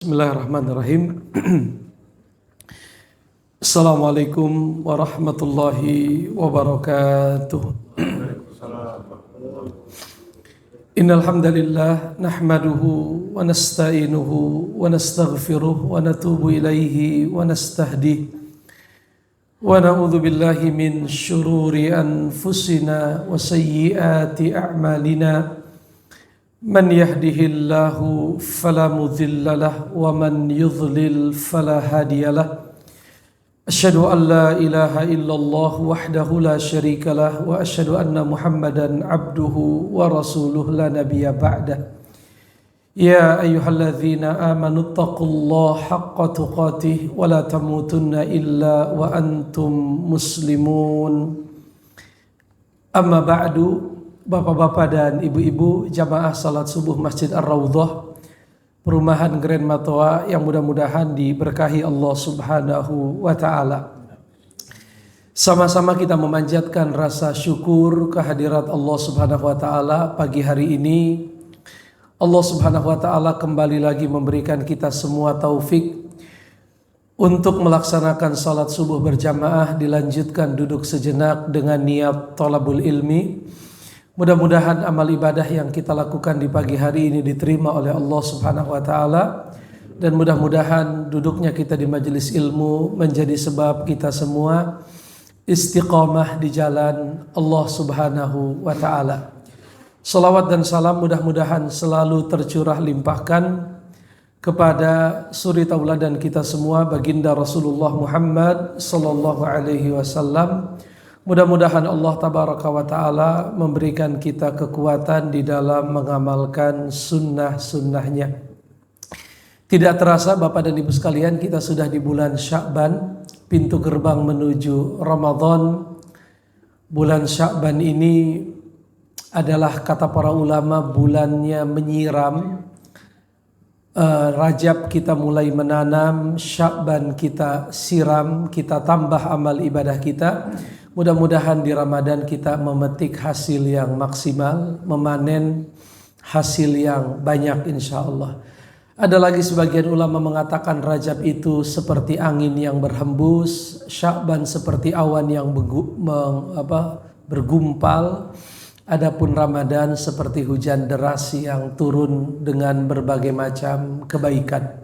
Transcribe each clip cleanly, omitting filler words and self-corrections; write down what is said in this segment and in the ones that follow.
Bismillahirrahmanirrahim. Assalamualaikum warahmatullahi wabarakatuh. Innal hamdalillah nahmaduhu wa nasta'inuhu wa nastaghfiruh wa natubu ilaihi wa nastahdihi wa na'udzu billahi min syururi anfusina wa sayyiati a'malina. Man yahdihillahu fala mudilla lahu wa man yudlil fala hadiyalah. Asyhadu an la ilaha illallah wahdahu la syarika lah wa asyhadu anna Muhammadan abduhu wa rasuluh la nabiyya ba'dah. Ya ayyuhalladzina amanu taqullaha haqqa tuqatih wa la tamutunna illa wa antum muslimun. Amma ba'du. Bapak-bapak dan ibu-ibu jamaah salat subuh Masjid Ar-Raudhah Perumahan Grand Matoa yang mudah-mudahan diberkahi Allah Subhanahu wa taala. Sama-sama kita memanjatkan rasa syukur kehadirat Allah Subhanahu wa taala pagi hari ini. Allah Subhanahu wa taala kembali lagi memberikan kita semua taufik untuk melaksanakan salat subuh berjamaah, dilanjutkan duduk sejenak dengan niat thalabul ilmi. Mudah-mudahan amal ibadah yang kita lakukan di pagi hari ini diterima oleh Allah Subhanahu wa taala, dan mudah-mudahan duduknya kita di majelis ilmu menjadi sebab kita semua istiqamah di jalan Allah Subhanahu wa taala. Salawat dan salam mudah-mudahan selalu tercurah limpahkan kepada suri tauladan kita semua, baginda Rasulullah Muhammad sallallahu alaihi wasallam. Mudah-mudahan Allah tabaraka wa ta'ala memberikan kita kekuatan di dalam mengamalkan sunnah-sunnahnya. Tidak terasa Bapak dan Ibu sekalian, kita sudah di bulan Sya'ban, pintu gerbang menuju Ramadan. Bulan Sya'ban ini adalah kata para ulama bulannya menyiram. Rajab kita mulai menanam, Sya'ban kita siram, kita tambah amal ibadah kita. Mudah-mudahan di Ramadan kita memetik hasil yang maksimal, memanen hasil yang banyak insya Allah. Ada lagi sebagian ulama mengatakan Rajab itu seperti angin yang berhembus, Sya'ban seperti awan yang bergumpal, adapun Ramadan seperti hujan deras yang turun dengan berbagai macam kebaikan.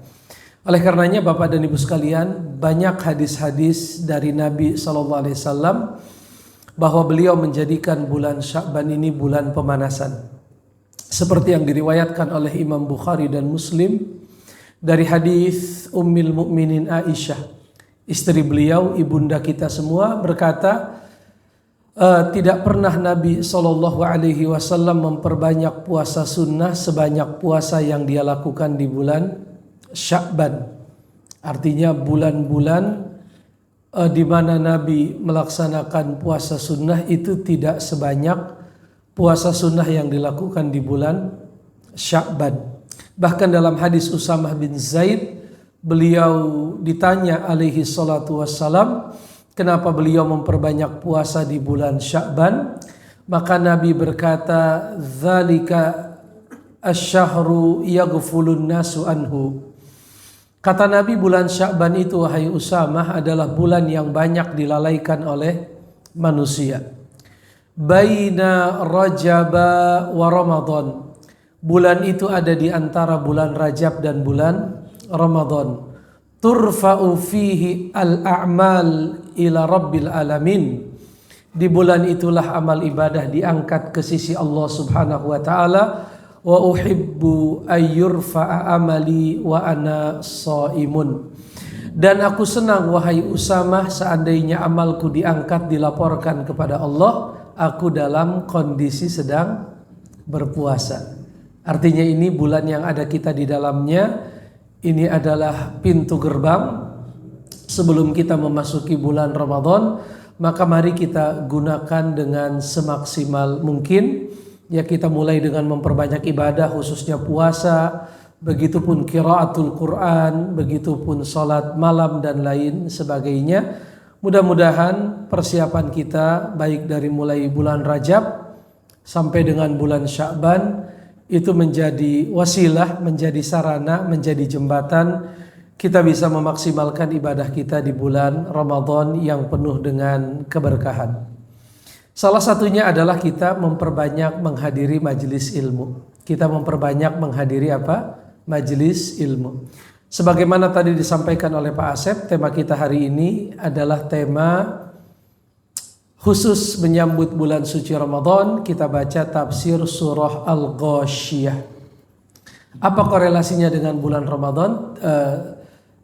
Oleh karenanya Bapak dan Ibu sekalian, banyak hadis-hadis dari Nabi SAW bahwa beliau menjadikan bulan Sya'ban ini bulan pemanasan. Seperti yang diriwayatkan oleh Imam Bukhari dan Muslim dari hadis Ummul Mukminin Aisyah, istri beliau, ibunda kita semua, berkata, tidak pernah Nabi SAW memperbanyak puasa sunnah sebanyak puasa yang dia lakukan di bulan Sya'ban. Artinya bulan-bulan di mana Nabi melaksanakan puasa sunnah itu tidak sebanyak puasa sunnah yang dilakukan di bulan Sya'ban. Bahkan dalam hadis Usamah bin Zaid, beliau ditanya alaihi salatu wassalam, kenapa beliau memperbanyak puasa di bulan Sya'ban? Maka Nabi berkata, dzalika asyhahru yaghfulun nasu anhu. Kata Nabi, bulan Sya'ban itu, wahai Usamah, adalah bulan yang banyak dilalaikan oleh manusia. Baina Rajaba wa Ramadan. Bulan itu ada di antara bulan Rajab dan bulan Ramadan. Turfa'u fihi al-a'mal ila rabbil alamin. Di bulan itulah amal ibadah diangkat ke sisi Allah Subhanahu wa ta'ala. Wa uhibbu ayyurfa'a amali wa ana shaimun. Dan aku senang wahai Usamah seandainya amalku diangkat, dilaporkan kepada Allah, aku dalam kondisi sedang berpuasa. Artinya ini bulan yang ada kita di dalamnya, ini adalah pintu gerbang sebelum kita memasuki bulan Ramadan. Maka mari kita gunakan dengan semaksimal mungkin. Ya, kita mulai dengan memperbanyak ibadah khususnya puasa, begitupun qiraatul Quran, begitupun salat malam dan lain sebagainya. Mudah-mudahan persiapan kita baik dari mulai bulan Rajab sampai dengan bulan Sya'ban itu menjadi wasilah, menjadi sarana, menjadi jembatan kita bisa memaksimalkan ibadah kita di bulan Ramadan yang penuh dengan keberkahan. Salah satunya adalah kita memperbanyak menghadiri majelis ilmu. Kita memperbanyak menghadiri apa? Majelis ilmu. Sebagaimana tadi disampaikan oleh Pak Asep, tema kita hari ini adalah tema khusus menyambut bulan suci Ramadan. Kita baca tafsir surah Al-Ghasyiyah. Apa korelasinya dengan bulan Ramadan?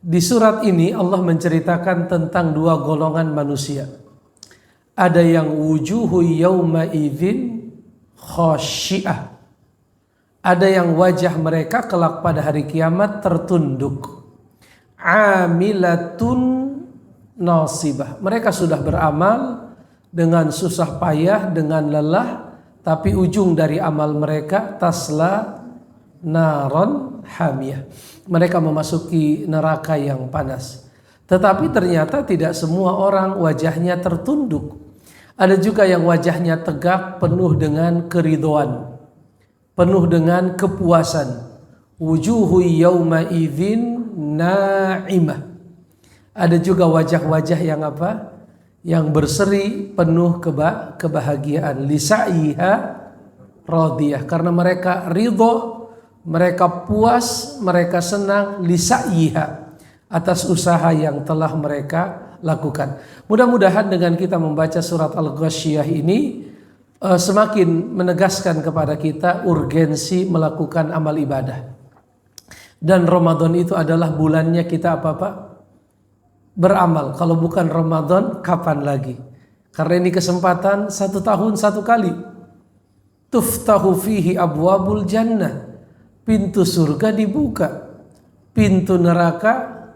Di surat ini Allah menceritakan tentang dua golongan manusia. Ada yang wujuhu yawma idzin khasyi'ah. Ada yang wajah mereka kelak pada hari kiamat tertunduk. Amilatun nasibah. Mereka sudah beramal dengan susah payah, dengan lelah, tapi ujung dari amal mereka tasla naron hamiyah. Mereka memasuki neraka yang panas. Tetapi ternyata tidak semua orang wajahnya tertunduk. Ada juga yang wajahnya tegak, penuh dengan keridhaan, penuh dengan kepuasan. Wujuhu yawma idzin na'imah. Ada juga wajah-wajah yang apa? Yang berseri, penuh kebahagiaan. Lisa'iha radiyah. Karena mereka ridho, mereka puas, mereka senang. Lisa'iha, atas usaha yang telah mereka lakukan. Mudah-mudahan dengan kita membaca surat Al-Ghasyiyah ini semakin menegaskan kepada kita urgensi melakukan amal ibadah. Dan Ramadan itu adalah bulannya kita apa-apa? Beramal. Kalau bukan Ramadan, kapan lagi? Karena ini kesempatan 1 tahun 1 kali. Tuftahu fihi abwabul jannah. Pintu surga dibuka, pintu neraka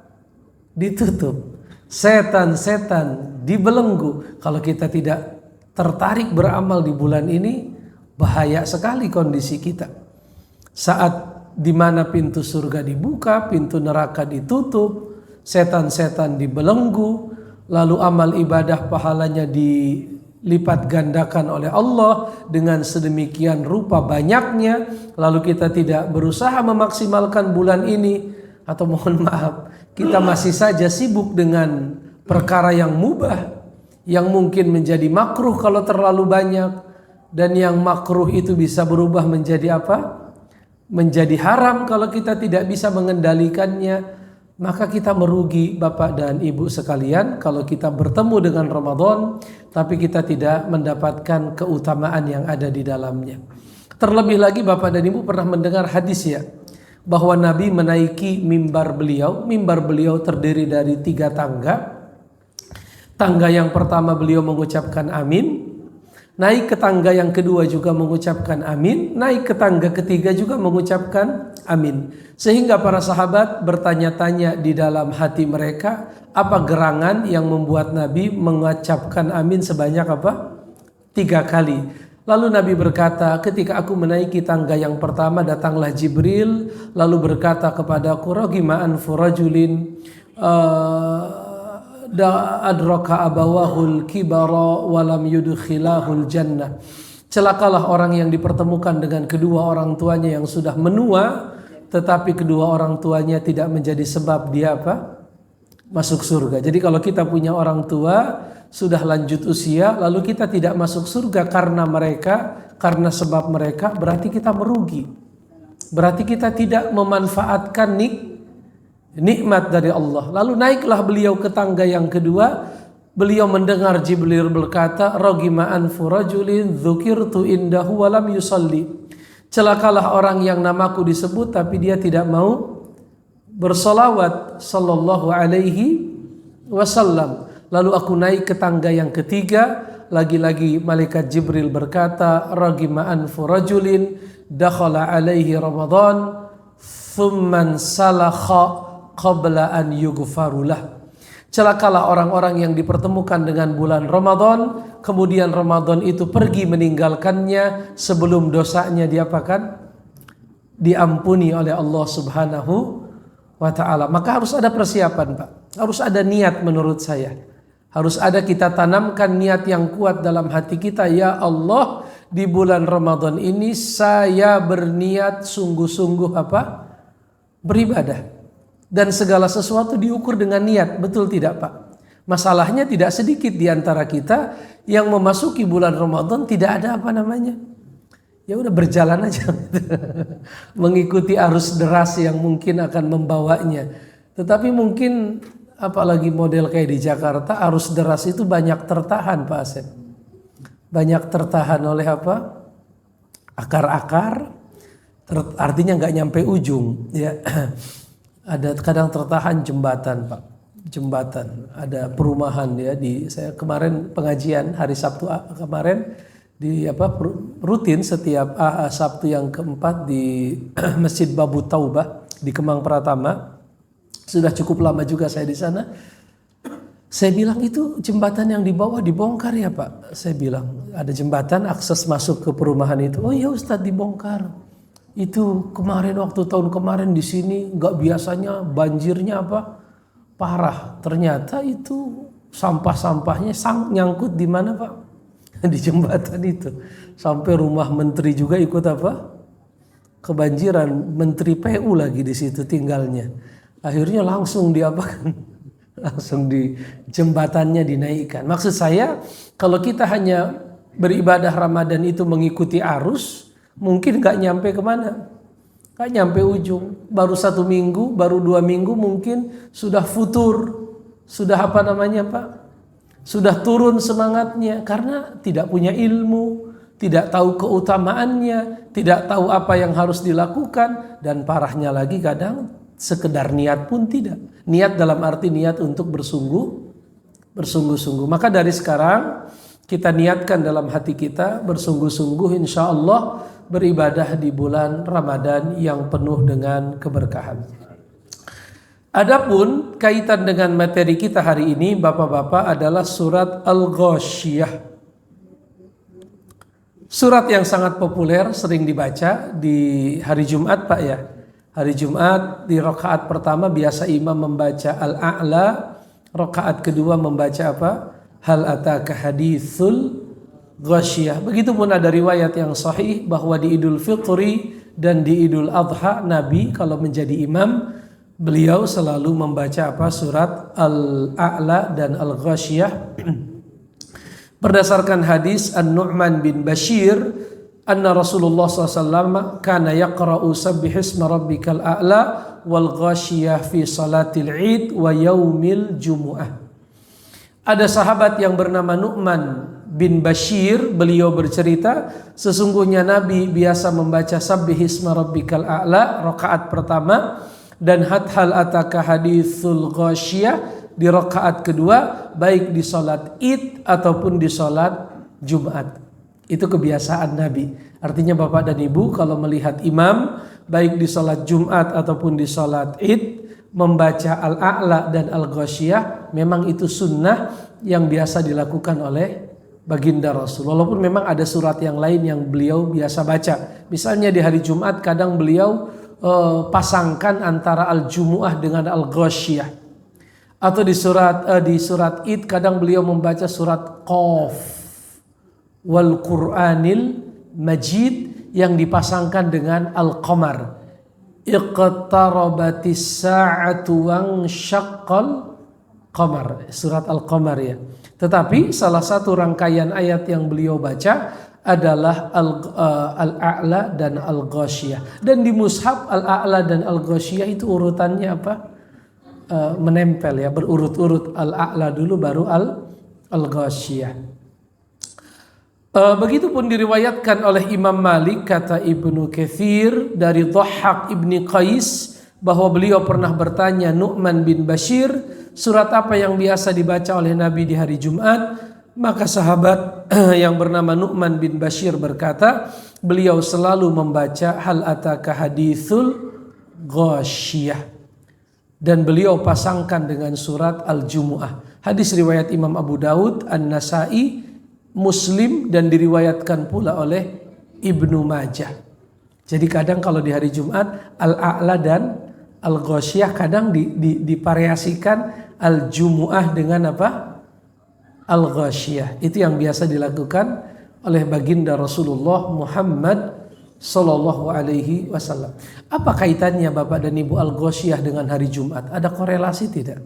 ditutup. Setan-setan dibelenggu. Kalau kita tidak tertarik beramal di bulan ini, bahaya sekali kondisi kita. Saat dimana pintu surga dibuka, pintu neraka ditutup, setan-setan dibelenggu, lalu amal ibadah pahalanya dilipat gandakan oleh Allah dengan sedemikian rupa banyaknya, lalu kita tidak berusaha memaksimalkan bulan ini, atau mohon maaf, kita masih saja sibuk dengan perkara yang mubah, yang mungkin menjadi makruh kalau terlalu banyak, dan yang makruh itu bisa berubah menjadi apa? Menjadi haram kalau kita tidak bisa mengendalikannya. Maka kita merugi Bapak dan Ibu sekalian kalau kita bertemu dengan Ramadan tapi kita tidak mendapatkan keutamaan yang ada di dalamnya. Terlebih lagi Bapak dan Ibu pernah mendengar hadis ya, bahwa Nabi menaiki mimbar beliau. Mimbar beliau terdiri dari 3 tangga. Tangga yang pertama beliau mengucapkan amin. Naik ke tangga yang kedua juga mengucapkan amin. Naik ke tangga ketiga juga mengucapkan amin. Sehingga para sahabat bertanya-tanya di dalam hati mereka, apa gerangan yang membuat Nabi mengucapkan amin sebanyak apa? 3 kali. Lalu Nabi berkata, ketika aku menaiki tangga yang pertama datanglah Jibril, lalu berkata kepadaku, ragima anfu rajulin adraka abawahul kibara walam yudkhilahul jannah. Celakalah orang yang dipertemukan dengan kedua orang tuanya yang sudah menua, tetapi kedua orang tuanya tidak menjadi sebab dia apa? Masuk surga. Jadi kalau kita punya orang tua sudah lanjut usia, lalu kita tidak masuk surga karena mereka, karena sebab mereka, berarti kita merugi. Berarti kita tidak memanfaatkan nikmat dari Allah. Lalu naiklah beliau ke tangga yang kedua. Beliau mendengar Jibril berkata, ragima anfu rajulin dzukirtu indahu walam yusalli. Celakalah orang yang namaku disebut tapi dia tidak mau bersolawat sallallahu alaihi wasallam. Lalu aku naik ke tangga yang ketiga, lagi-lagi malaikat Jibril berkata, ragima anfu rajulin dakhala alaihi Ramadan thumman salakha qabla an yughfarulah. Celakalah orang-orang yang dipertemukan dengan bulan Ramadan, kemudian Ramadan itu pergi meninggalkannya sebelum dosanya diapakan? Diampuni oleh Allah Subhanahu wa ta'ala. Maka harus ada persiapan Pak, harus ada niat menurut saya. Harus ada kita tanamkan niat yang kuat dalam hati kita. Ya Allah, di bulan Ramadan ini saya berniat sungguh-sungguh apa? Beribadah. Dan segala sesuatu diukur dengan niat, betul tidak Pak? Masalahnya tidak sedikit di antara kita yang memasuki bulan Ramadan tidak ada apa namanya. Ya udah berjalan aja. Mengikuti arus deras yang mungkin akan membawanya. Tetapi mungkin apalagi model kayak di Jakarta, arus deras itu banyak tertahan Pak Asep. Banyak tertahan oleh apa? Akar-akar, artinya nggak nyampe ujung ya. Ada kadang tertahan jembatan Pak, jembatan. Ada perumahan ya di saya kemarin pengajian hari Sabtu kemarin di apa rutin setiap Sabtu yang keempat di Masjid Babu Taubah di Kemang Pratama. Sudah cukup lama juga saya di sana. Saya bilang itu jembatan yang di bawah dibongkar ya Pak. Saya bilang ada jembatan akses masuk ke perumahan itu. Oh ya Ustadz dibongkar. Itu kemarin waktu tahun kemarin di sini nggak biasanya banjirnya apa parah. Ternyata itu sampah-sampahnya nyangkut di mana Pak? Di jembatan itu. Sampai rumah menteri juga ikut apa? Kebanjiran. Menteri PU lagi di situ tinggalnya. Akhirnya langsung diapakan? Langsung di jembatannya dinaikkan. Maksud saya kalau kita hanya beribadah Ramadan itu mengikuti arus, mungkin gak nyampe kemana, gak nyampe ujung. Baru 1 minggu, baru 2 minggu mungkin sudah futur, sudah apa namanya Pak, sudah turun semangatnya karena tidak punya ilmu, tidak tahu keutamaannya, tidak tahu apa yang harus dilakukan, dan parahnya lagi kadang sekedar niat pun tidak. Niat dalam arti niat untuk bersungguh-sungguh. Maka dari sekarang kita niatkan dalam hati kita bersungguh-sungguh insya Allah beribadah di bulan Ramadan yang penuh dengan keberkahan. Adapun kaitan dengan materi kita hari ini Bapak-bapak adalah surat Al-Ghasyiyah. Surat yang sangat populer sering dibaca di hari Jumat Pak ya. Hari Jumat di rakaat pertama biasa imam membaca Al-A'la, rakaat kedua membaca apa? Hal ataka hadithul Ghasyiyah. Begitupun ada riwayat yang sahih bahwa di Idul Fitri dan di Idul Adha Nabi kalau menjadi imam beliau selalu membaca apa? Surat Al-A'la dan Al-Ghasyiyah. Berdasarkan hadis An-Nu'man bin Bashir, anna Rasulullah SAW kana yaqra'u sabbihisma rabbikal a'la wal ghasyiyah fi salatil id wa yaumil jumu'ah. Ada sahabat yang bernama Nu'man bin Bashir, beliau bercerita sesungguhnya Nabi biasa membaca sabbihisma rabbikal a'la rakaat pertama dan hal ataka hadithul ghasyiyah di rakaat kedua baik di salat id ataupun di salat Jumat. Itu kebiasaan Nabi. Artinya Bapak dan Ibu kalau melihat imam baik di salat Jumat ataupun di salat id membaca Al-A'la dan Al-Ghasyiyah, memang itu sunnah yang biasa dilakukan oleh baginda Rasul. Walaupun memang ada surat yang lain yang beliau biasa baca. Misalnya di hari Jumat kadang beliau pasangkan antara Al-Jumu'ah dengan Al-Ghasyiyah. Atau di surat id kadang beliau membaca surat Qaf wal Qur'anil Majid yang dipasangkan dengan Al-Qamar. Iqtarabatis sa'atu wan syaqqal qamar, surat Al-Qamar ya. Tetapi salah satu rangkaian ayat yang beliau baca adalah Al-A'la dan Al-Ghasyiyah. Dan di mushaf Al-A'la dan Al-Ghasyiyah itu urutannya apa? Menempel ya, berurut-urut. Al-A'la dulu baru Al-Ghasyiyah. Begitupun diriwayatkan oleh Imam Malik, kata Ibnu Katsir dari Dhahhak ibni Qais bahwa beliau pernah bertanya Nu'man bin Bashir, surat apa yang biasa dibaca oleh Nabi di hari Jumat? Maka sahabat yang bernama Nu'man bin Bashir berkata, beliau selalu membaca hal ataka hadithul Ghasyiyah, dan beliau pasangkan dengan surat Al-Jumu'ah. Hadis riwayat Imam Abu Daud, An-Nasai, Muslim, dan diriwayatkan pula oleh Ibnu Majah. Jadi kadang kalau di hari Jumat Al-A'la dan Al-Ghasyiyah kadang divariasikan Al-Jumu'ah dengan apa? Al-Ghasyiyah. Itu yang biasa dilakukan oleh baginda Rasulullah Muhammad Sallallahu Alaihi Wasallam. Apa kaitannya Bapak dan Ibu Al-Ghasyiyah dengan hari Jumat? Ada korelasi tidak?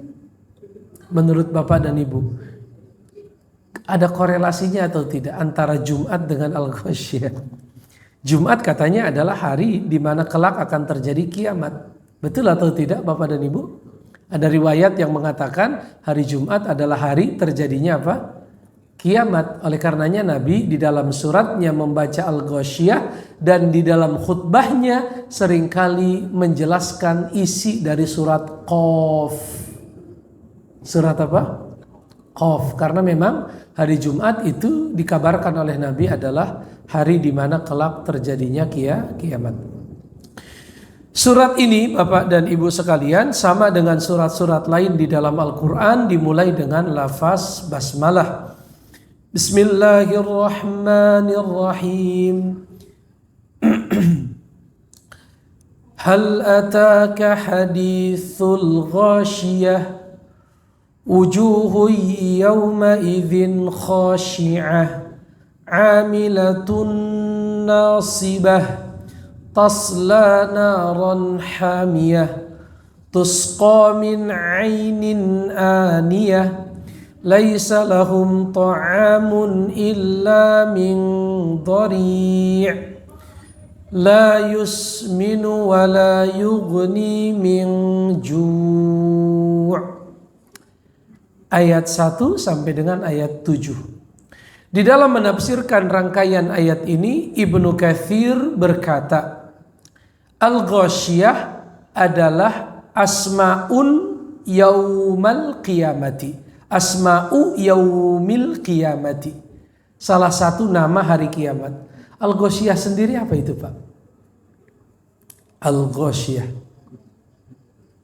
Menurut Bapak dan Ibu, ada korelasinya atau tidak antara Jumat dengan Al-Ghasyiyah? Jumat katanya adalah hari di mana kelak akan terjadi kiamat. Betul atau tidak Bapak dan Ibu? Ada riwayat yang mengatakan hari Jumat adalah hari terjadinya apa? Kiamat. Oleh karenanya Nabi di dalam suratnya membaca Al-Ghasyiyah dan di dalam khutbahnya seringkali menjelaskan isi dari surat Qaf. Surat apa? Qaf. Karena memang hari Jumat itu dikabarkan oleh Nabi adalah hari di mana kelak terjadinya kiamat. Surat ini Bapak dan Ibu sekalian sama dengan surat-surat lain di dalam Al-Quran dimulai dengan lafaz basmalah. Bismillahirrahmanirrahim. Hal ataka hadithul ghashiyah wujuhun yawma idzin khashi'ah 'amilatun nasibah tasla naran hamiyah tusqa min 'ainin aniyah laisa lahum ta'amun illa min dhari' la yusminu wa la yughni min ju'. Ayat 1 sampai dengan ayat 7. Di dalam menafsirkan rangkaian ayat ini, Ibnu Katsir berkata, Al-Ghasyiyah adalah asma'un yaumal qiyamati. Asma'u yaumil qiyamati. Salah satu nama hari kiamat. Al-Ghasyiyah sendiri apa itu Pak? Al-Ghasyiyah.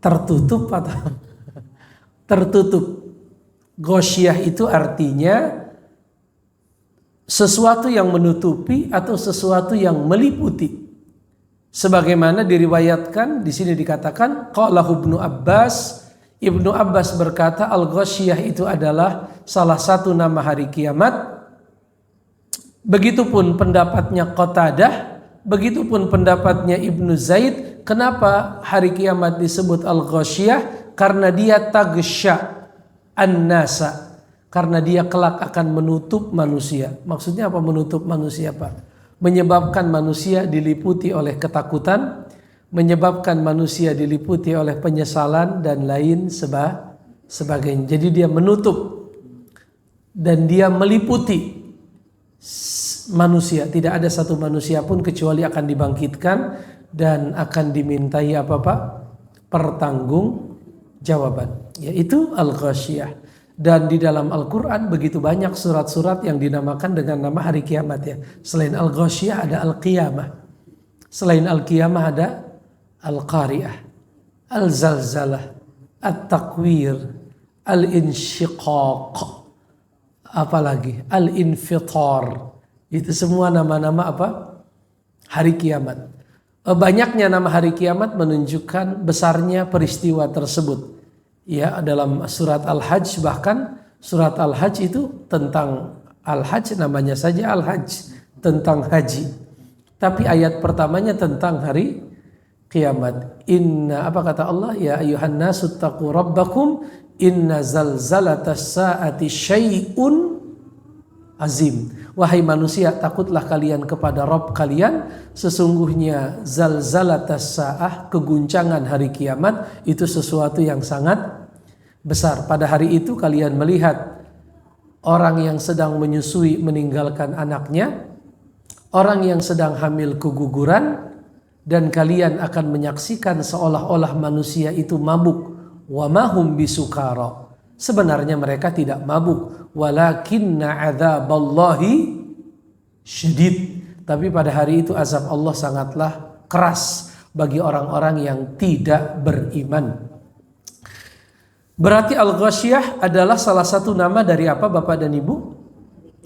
Tertutup atau? Tertutup. Ghasyiyah itu artinya sesuatu yang menutupi atau sesuatu yang meliputi. Sebagaimana diriwayatkan di sini dikatakan qalahu Ibnu Abbas berkata Al-Ghasyiyah itu adalah salah satu nama hari kiamat. Begitupun pendapatnya Qatadah, begitupun pendapatnya Ibnu Zaid. Kenapa hari kiamat disebut Al-Ghasyiyah? Karena dia taghsya an-nasa, karena dia kelak akan menutup manusia. Maksudnya apa menutup manusia Pak? Menyebabkan manusia diliputi oleh ketakutan, menyebabkan manusia diliputi oleh penyesalan dan lain sebagainya. Jadi dia menutup dan dia meliputi manusia. Tidak ada satu manusia pun kecuali akan dibangkitkan dan akan dimintai apa Pak? Pertanggung jawaban. Yaitu Al-Ghasyiyah. Dan di dalam Al-Quran begitu banyak surat-surat yang dinamakan dengan nama hari kiamat ya. Selain Al-Ghasyiyah ada Al-Qiyamah. Selain Al-Qiyamah ada Al-Qari'ah, Al-Zalzalah, At-Takwir, Al-Insyiqaq, apalagi Al-Infitar. Itu semua nama-nama apa? Hari kiamat. Banyaknya nama hari kiamat menunjukkan besarnya peristiwa tersebut. Ya, dalam surat Al-Hajj bahkan surat Al-Hajj itu tentang Al-Hajj, namanya saja Al-Hajj, tentang haji. Tapi ayat pertamanya tentang hari kiamat. Inna, apa kata Allah? Ya ayyuhan nasu taqu rabbakum inna zalzalatas saati syai'un azim. Wahai manusia, takutlah kalian kepada Rabb kalian. Sesungguhnya zalzalatas sa'ah, keguncangan hari kiamat, itu sesuatu yang sangat besar. Pada hari itu kalian melihat orang yang sedang menyusui meninggalkan anaknya, orang yang sedang hamil keguguran, dan kalian akan menyaksikan seolah-olah manusia itu mabuk. Wa mahum bisukara. Sebenarnya mereka tidak mabuk, walakinna adzaballahi syadid. Tapi pada hari itu azab Allah sangatlah keras bagi orang-orang yang tidak beriman. Berarti Al-Ghasyiyah adalah salah satu nama dari apa Bapak dan Ibu?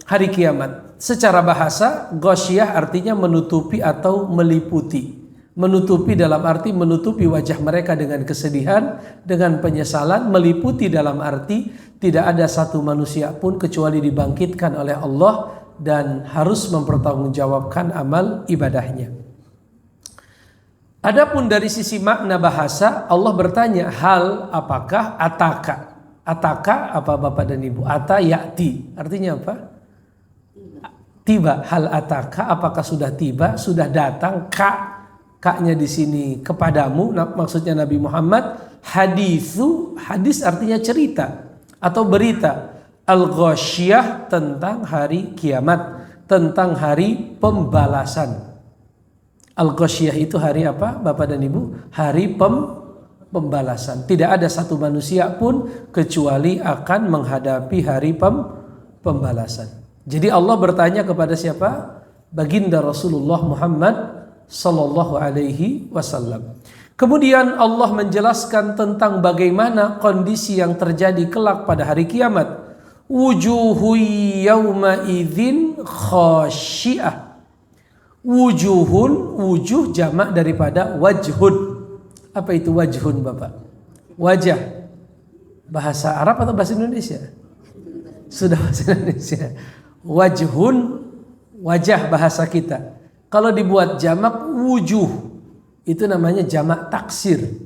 Hari kiamat. Secara bahasa, Ghasyiyah artinya menutupi atau meliputi. Menutupi dalam arti menutupi wajah mereka dengan kesedihan, dengan penyesalan. Meliputi dalam arti tidak ada satu manusia pun kecuali dibangkitkan oleh Allah dan harus mempertanggungjawabkan amal ibadahnya. Adapun dari sisi makna bahasa, Allah bertanya, hal apakah ataka? Ataka apa Bapak dan Ibu? Ata ya'ti. Artinya apa? Tiba. Hal ataka, apakah sudah tiba, sudah datang? Ka-nya di sini kepadamu, maksudnya Nabi Muhammad. Hadithu, hadis artinya cerita atau berita. Al-ghasyiyah, tentang hari kiamat, tentang hari pembalasan. Al-ghasyiyah itu hari apa Bapak dan Ibu? Hari pembalasan. Tidak ada satu manusia pun kecuali akan menghadapi hari pembalasan. Jadi Allah bertanya kepada siapa? Baginda Rasulullah Muhammad sallallahu alaihi wasallam. Kemudian Allah menjelaskan tentang bagaimana kondisi yang terjadi kelak pada hari kiamat. Wujuhu yawma idzin khasyiah. Wujuhun, wujuh jamak daripada wajhun. Apa itu wajhun Bapak? Wajah. Bahasa Arab atau bahasa Indonesia? Sudah bahasa Indonesia. Wajhun, wajah bahasa kita. Kalau dibuat jamak wujuh, itu namanya jamak taksir.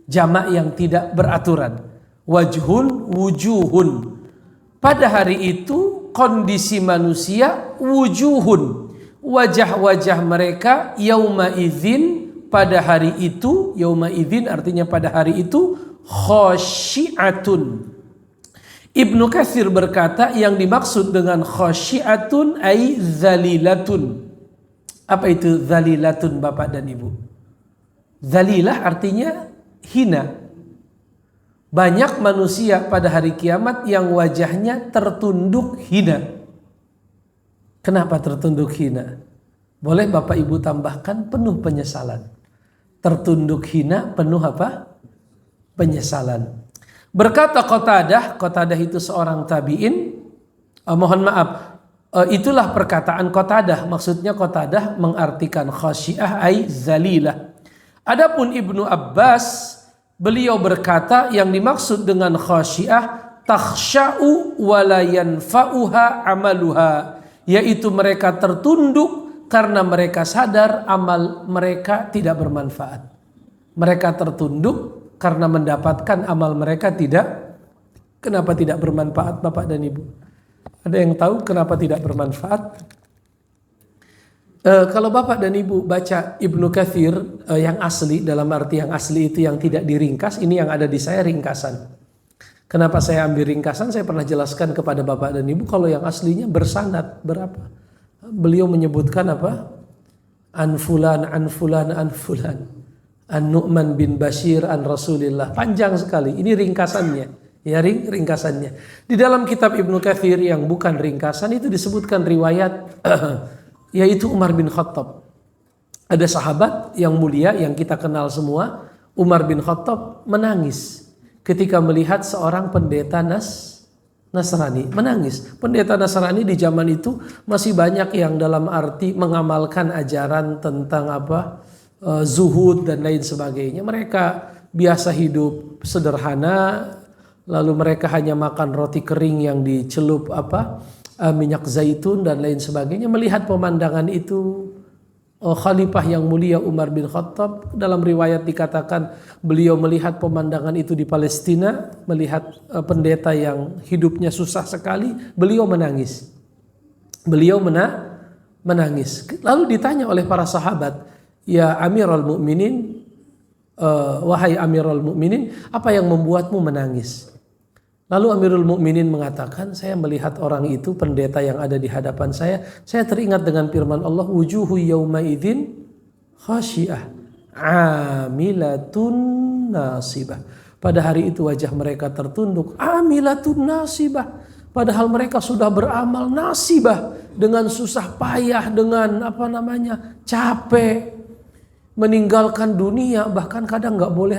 Jamak yang tidak beraturan. Wajhun, wujuhun. Pada hari itu kondisi manusia wujuhun. Wajah-wajah mereka yauma idzin, pada hari itu. Yauma idzin artinya pada hari itu khasyiatun. Ibnu Katsir berkata yang dimaksud dengan khasyiatun ai zalilatun. Apa itu zalilatun Bapak dan Ibu? Zalilah artinya hina. Banyak manusia pada hari kiamat yang wajahnya tertunduk hina. Kenapa tertunduk hina? Boleh Bapak Ibu tambahkan penuh penyesalan. Tertunduk hina penuh apa? Penyesalan. Berkata Qatadah itu seorang tabi'in. Mohon maaf, itulah perkataan Qatadah. Maksudnya Qatadah mengartikan khasyiah ay zalilah. Adapun Ibnu Abbas, beliau berkata yang dimaksud dengan khasyiah takhsya'u wa la yanfa'uha amaluha, yaitu mereka tertunduk karena mereka sadar amal mereka tidak bermanfaat. Mereka tertunduk karena mendapatkan amal mereka tidak. Kenapa tidak bermanfaat Bapak dan Ibu? Ada yang tahu kenapa tidak bermanfaat? Kalau Bapak dan Ibu baca Ibnu Katsir yang asli, dalam arti yang asli itu yang tidak diringkas, ini yang ada di saya ringkasan. Kenapa saya ambil ringkasan? Saya pernah jelaskan kepada Bapak dan Ibu kalau yang aslinya bersanad berapa? Beliau menyebutkan apa? An fulan, an fulan, an fulan. An Nu'man bin Bashir an Rasulillah. Panjang sekali. Ini ringkasannya. Ya, ringkasannya. Di dalam kitab Ibnu Katsir yang bukan ringkasan itu disebutkan riwayat yaitu Umar bin Khattab. Ada sahabat yang mulia yang kita kenal semua, Umar bin Khattab menangis ketika melihat seorang pendeta Nasrani, menangis. Pendeta Nasrani di zaman itu masih banyak yang dalam arti mengamalkan ajaran tentang zuhud dan lain sebagainya. Mereka biasa hidup sederhana, lalu mereka hanya makan roti kering yang dicelup minyak zaitun dan lain sebagainya. Melihat pemandangan itu, Khalifah yang mulia Umar bin Khattab, dalam riwayat dikatakan beliau melihat pemandangan itu di Palestina, melihat pendeta yang hidupnya susah sekali, beliau menangis. Beliau menangis. Lalu ditanya oleh para sahabat, ya Amirul Mukminin, wahai Amirul Mukminin, apa yang membuatmu menangis? Lalu Amirul Mukminin mengatakan, saya melihat orang itu, pendeta yang ada di hadapan saya teringat dengan firman Allah, wujuhu yawma idzin khasyiah amilatun nasibah. Pada hari itu wajah mereka tertunduk, amilatun nasibah. Padahal mereka sudah beramal nasibah, dengan susah payah, dengan capek, meninggalkan dunia, bahkan kadang nggak boleh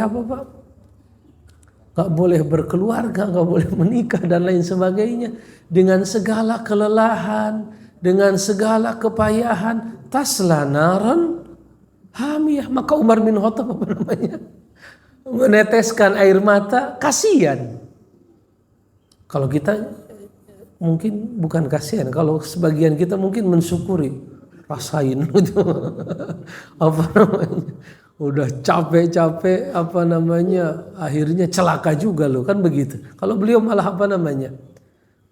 nggak boleh berkeluarga, nggak boleh menikah dan lain sebagainya, dengan segala kelelahan, dengan segala kepayahan, tasla naran hamiyah. Maka Umar bin Khattab meneteskan air mata, kasihan. Kalau kita mungkin bukan kasihan, kalau sebagian kita mungkin mensyukuri, rasain gitu. Apa namanya? Udah capek-capek akhirnya celaka juga loh, kan begitu. Kalau beliau malah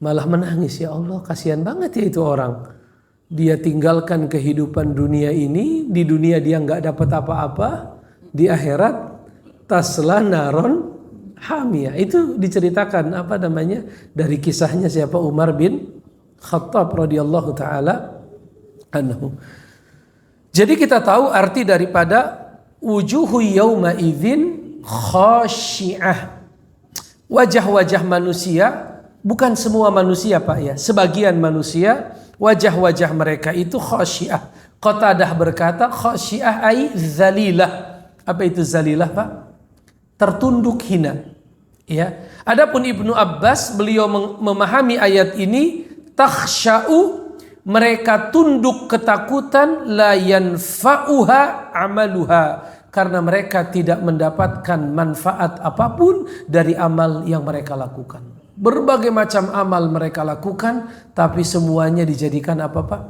malah menangis, ya Allah kasihan banget ya itu orang. Dia tinggalkan kehidupan dunia ini, di dunia dia nggak dapat apa-apa, di akhirat tasla naron hamiyah. Itu diceritakan dari kisahnya siapa, Umar bin Khattab radhiyallahu taala anhu. Jadi kita tahu arti daripada wujuhu yauma idzin khasyi'ah. Wajah-wajah manusia, bukan semua manusia Pak ya, sebagian manusia wajah-wajah mereka itu khasyi'ah. Qatadah berkata khasyi'ah ai zalilah. Apa itu zalilah Pak? Tertunduk hina. Ya. Adapun Ibnu Abbas beliau memahami ayat ini takhsya'u, mereka tunduk ketakutan, la yanfa'uha amaluha, karena mereka tidak mendapatkan manfaat apapun dari amal yang mereka lakukan. Berbagai macam amal mereka lakukan, tapi semuanya dijadikan apa Pak?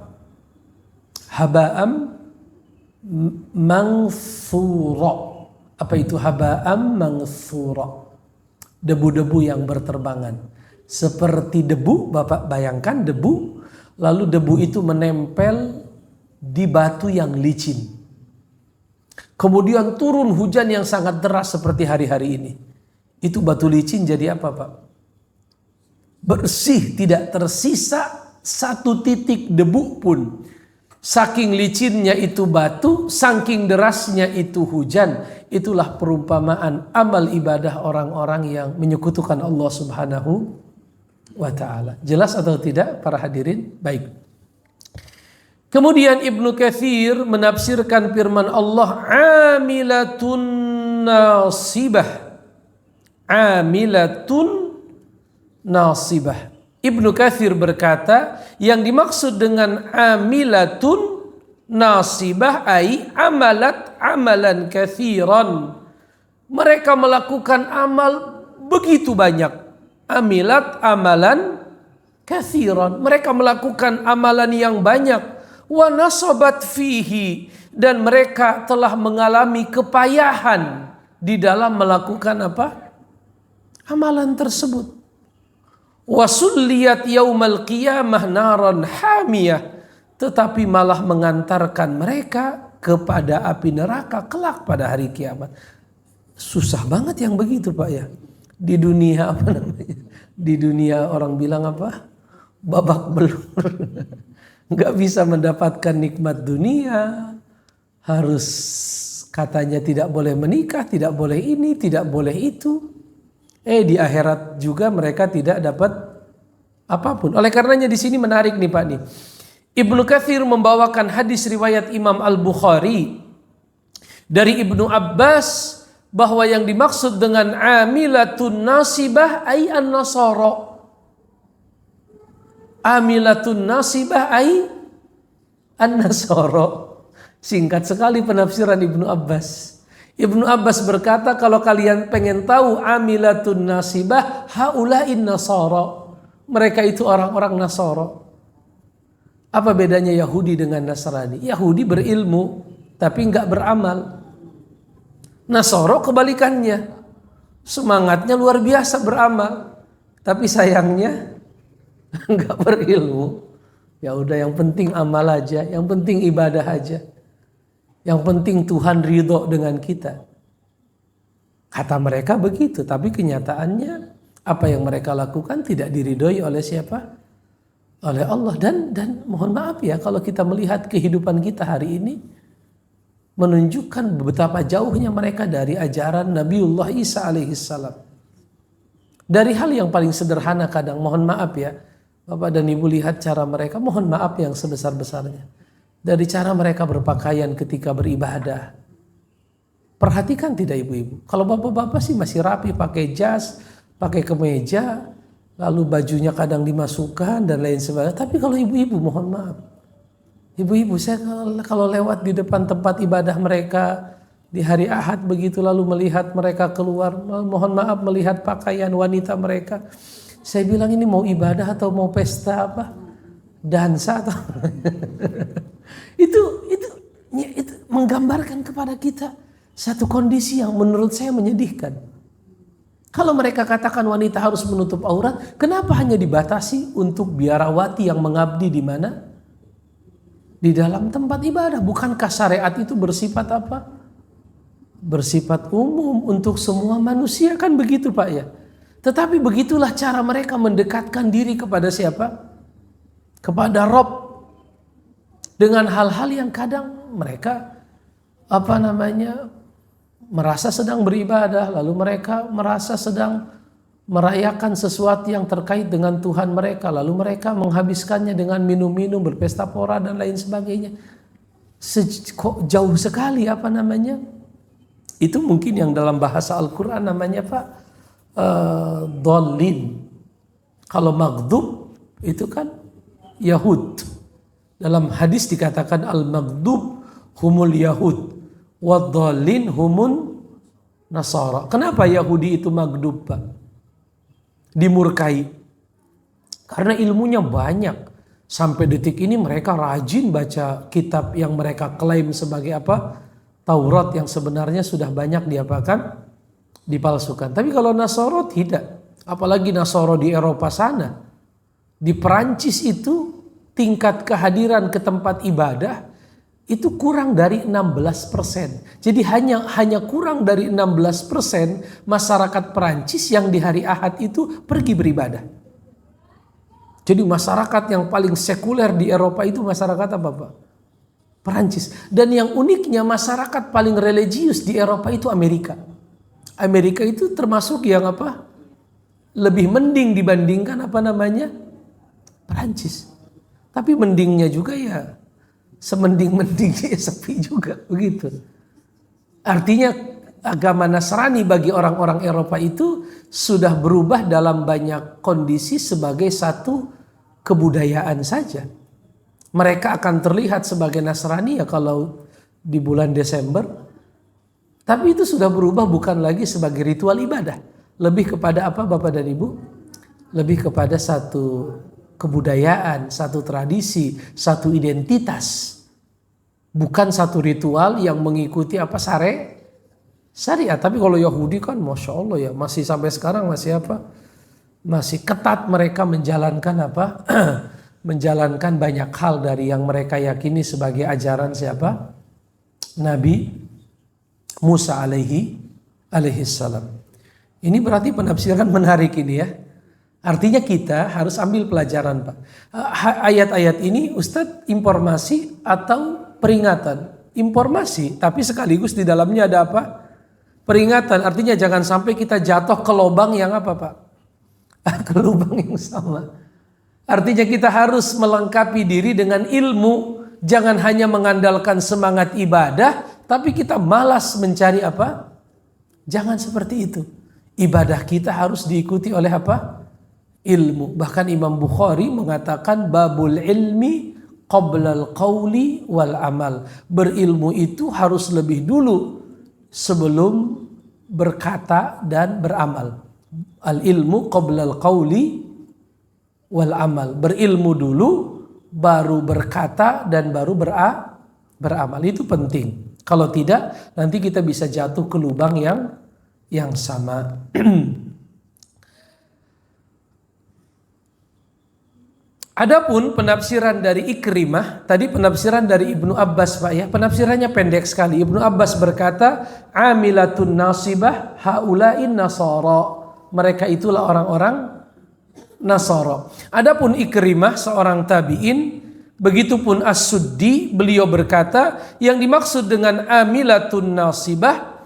Haba'am manthura. Apa itu haba'am manthura? Debu-debu yang berterbangan. Seperti debu, Bapak bayangkan debu, lalu debu itu menempel di batu yang licin. Kemudian turun hujan yang sangat deras seperti hari-hari ini. Itu batu licin jadi apa Pak? Bersih, tidak tersisa satu titik debu pun. Saking licinnya itu batu, saking derasnya itu hujan. Itulah perumpamaan amal ibadah orang-orang yang menyekutukan Allah Subhanahu wa ta'ala. Jelas atau tidak para hadirin? Baik. Kemudian Ibnu Katsir menafsirkan firman Allah, amilatun nasibah. Amilatun nasibah. Ibnu Katsir berkata, yang dimaksud dengan amilatun nasibah ai amalat amalan katsiran. Mereka melakukan amal begitu banyak. Amilat amalan katsiran. Mereka melakukan amalan yang banyak. Wa nasabat fihi, dan mereka telah mengalami kepayahan di dalam melakukan apa? Amalan tersebut. Wa sulliyat yaumal qiyamah naran hamiyah, tetapi malah mengantarkan mereka kepada api neraka kelak pada hari kiamat. Susah banget yang begitu Pak ya. Di dunia Di dunia orang bilang apa? Babak belur. Nggak bisa mendapatkan nikmat dunia, harus katanya tidak boleh menikah, tidak boleh ini, tidak boleh itu. Di akhirat juga mereka tidak dapat apapun. Oleh karenanya di sini menarik nih Pak nih. Ibnu Katsir membawakan hadis riwayat Imam Al-Bukhari dari Ibnu Abbas bahwa yang dimaksud dengan amilatun nasibah ay an-nasara. Amilatun nasibah ai an-nasara. Singkat sekali penafsiran Ibnu Abbas. Ibnu Abbas berkata, kalau kalian pengen tahu amilatun nasibah, haulain nasara. Mereka itu orang-orang Nasara. Apa bedanya Yahudi dengan Nasrani? Yahudi berilmu tapi enggak beramal. Nasara kebalikannya. Semangatnya luar biasa beramal, tapi sayangnya enggak berilmu. Ya udah, yang penting amal aja, yang penting ibadah aja, yang penting Tuhan ridho dengan kita. Kata mereka begitu, tapi kenyataannya apa yang mereka lakukan tidak diridhoi oleh siapa? Oleh Allah. Dan mohon maaf ya, kalau kita melihat kehidupan kita hari ini menunjukkan betapa jauhnya mereka dari ajaran Nabiullah Isa alaihissalam. Dari hal yang paling sederhana kadang, mohon maaf ya Bapak dan Ibu, lihat cara mereka, mohon maaf yang sebesar-besarnya. Dari cara mereka berpakaian ketika beribadah. Perhatikan tidak ibu-ibu? Kalau bapak-bapak sih masih rapi, pakai jas, pakai kemeja, lalu bajunya kadang dimasukkan dan lain sebagainya. Tapi kalau ibu-ibu, mohon maaf. Ibu-ibu, saya kalau lewat di depan tempat ibadah mereka di hari Ahad begitu, lalu melihat mereka keluar, mohon maaf, melihat pakaian wanita mereka, Saya bilang ini mau ibadah atau mau pesta apa? Dansa atau itu menggambarkan kepada kita satu kondisi yang menurut saya menyedihkan. Kalau mereka katakan wanita harus menutup aurat, kenapa hanya dibatasi untuk biarawati yang mengabdi di mana? Di dalam tempat ibadah. Bukankah syariat itu bersifat apa? Bersifat umum untuk semua manusia, kan begitu Pak ya? Tetapi begitulah cara mereka mendekatkan diri kepada siapa? Kepada Rob. Dengan hal-hal yang kadang mereka merasa sedang beribadah, lalu mereka merasa sedang merayakan sesuatu yang terkait dengan Tuhan mereka, lalu mereka menghabiskannya dengan minum-minum, berpesta pora dan lain sebagainya. Jauh sekali itu mungkin yang dalam bahasa Al-Quran namanya Pak dhalin. Kalau maghdub itu kan Yahud. Dalam hadis dikatakan al-maghdub humul Yahud wadhalin humun Nasara. Kenapa Yahudi itu maghdub Pak? Dimurkai. Karena ilmunya banyak. Sampai detik ini mereka rajin baca kitab yang mereka klaim sebagai apa? Taurat, yang sebenarnya sudah banyak diapakan? Dipalsukan. Tapi kalau Nasara tidak. Apalagi Nasara di Eropa sana. Di Perancis itu tingkat kehadiran ke tempat ibadah itu kurang dari 16%. Jadi hanya kurang dari 16% masyarakat Perancis yang di hari Ahad itu pergi beribadah. Jadi masyarakat yang paling sekuler di Eropa itu masyarakat apa Pak? Perancis. Dan yang uniknya masyarakat paling religius di Eropa itu Amerika. Amerika itu termasuk yang apa? Lebih mending dibandingkan Perancis. Tapi mendingnya juga ya semending-mendingnya sepi juga begitu. Artinya agama Nasrani bagi orang-orang Eropa itu sudah berubah dalam banyak kondisi sebagai satu kebudayaan saja. Mereka akan terlihat sebagai Nasrani ya kalau di bulan Desember. Tapi itu sudah berubah bukan lagi sebagai ritual ibadah. Lebih kepada apa Bapak dan Ibu? Lebih kepada satu kebudayaan, satu tradisi, satu identitas. Bukan satu ritual yang mengikuti syariat. Tapi kalau Yahudi kan Masya Allah ya, masih sampai sekarang masih ketat mereka menjalankan menjalankan banyak hal dari yang mereka yakini sebagai ajaran siapa? Nabi Musa alaihi salam. Ini berarti penafsiran menarik ini ya. Artinya kita harus ambil pelajaran Pak. Ayat-ayat ini Ustadz informasi atau peringatan? Informasi, tapi sekaligus di dalamnya ada apa? Peringatan. Artinya jangan sampai kita jatuh ke lubang yang apa Pak? Ke lubang yang sama. Artinya kita harus melengkapi diri dengan ilmu. Jangan hanya mengandalkan semangat ibadah, tapi kita malas mencari apa? Jangan seperti itu. Ibadah kita harus diikuti oleh apa? Ilmu. Bahkan Imam Bukhari mengatakan babul ilmi qablal qawli wal amal. Berilmu itu harus lebih dulu sebelum berkata dan beramal. Al ilmu qablal qawli wal amal. Berilmu dulu baru berkata dan baru beramal. Itu penting. Kalau tidak nanti kita bisa jatuh ke lubang yang sama. Adapun penafsiran dari Ikrimah, tadi penafsiran dari Ibnu Abbas Pak ya, penafsirannya pendek sekali. Ibnu Abbas berkata, amilatun nasibah haulain nasara. Mereka itulah orang-orang Nasara. Adapun Ikrimah seorang tabi'in, begitupun As-Suddi, beliau berkata, yang dimaksud dengan amilatun nasibah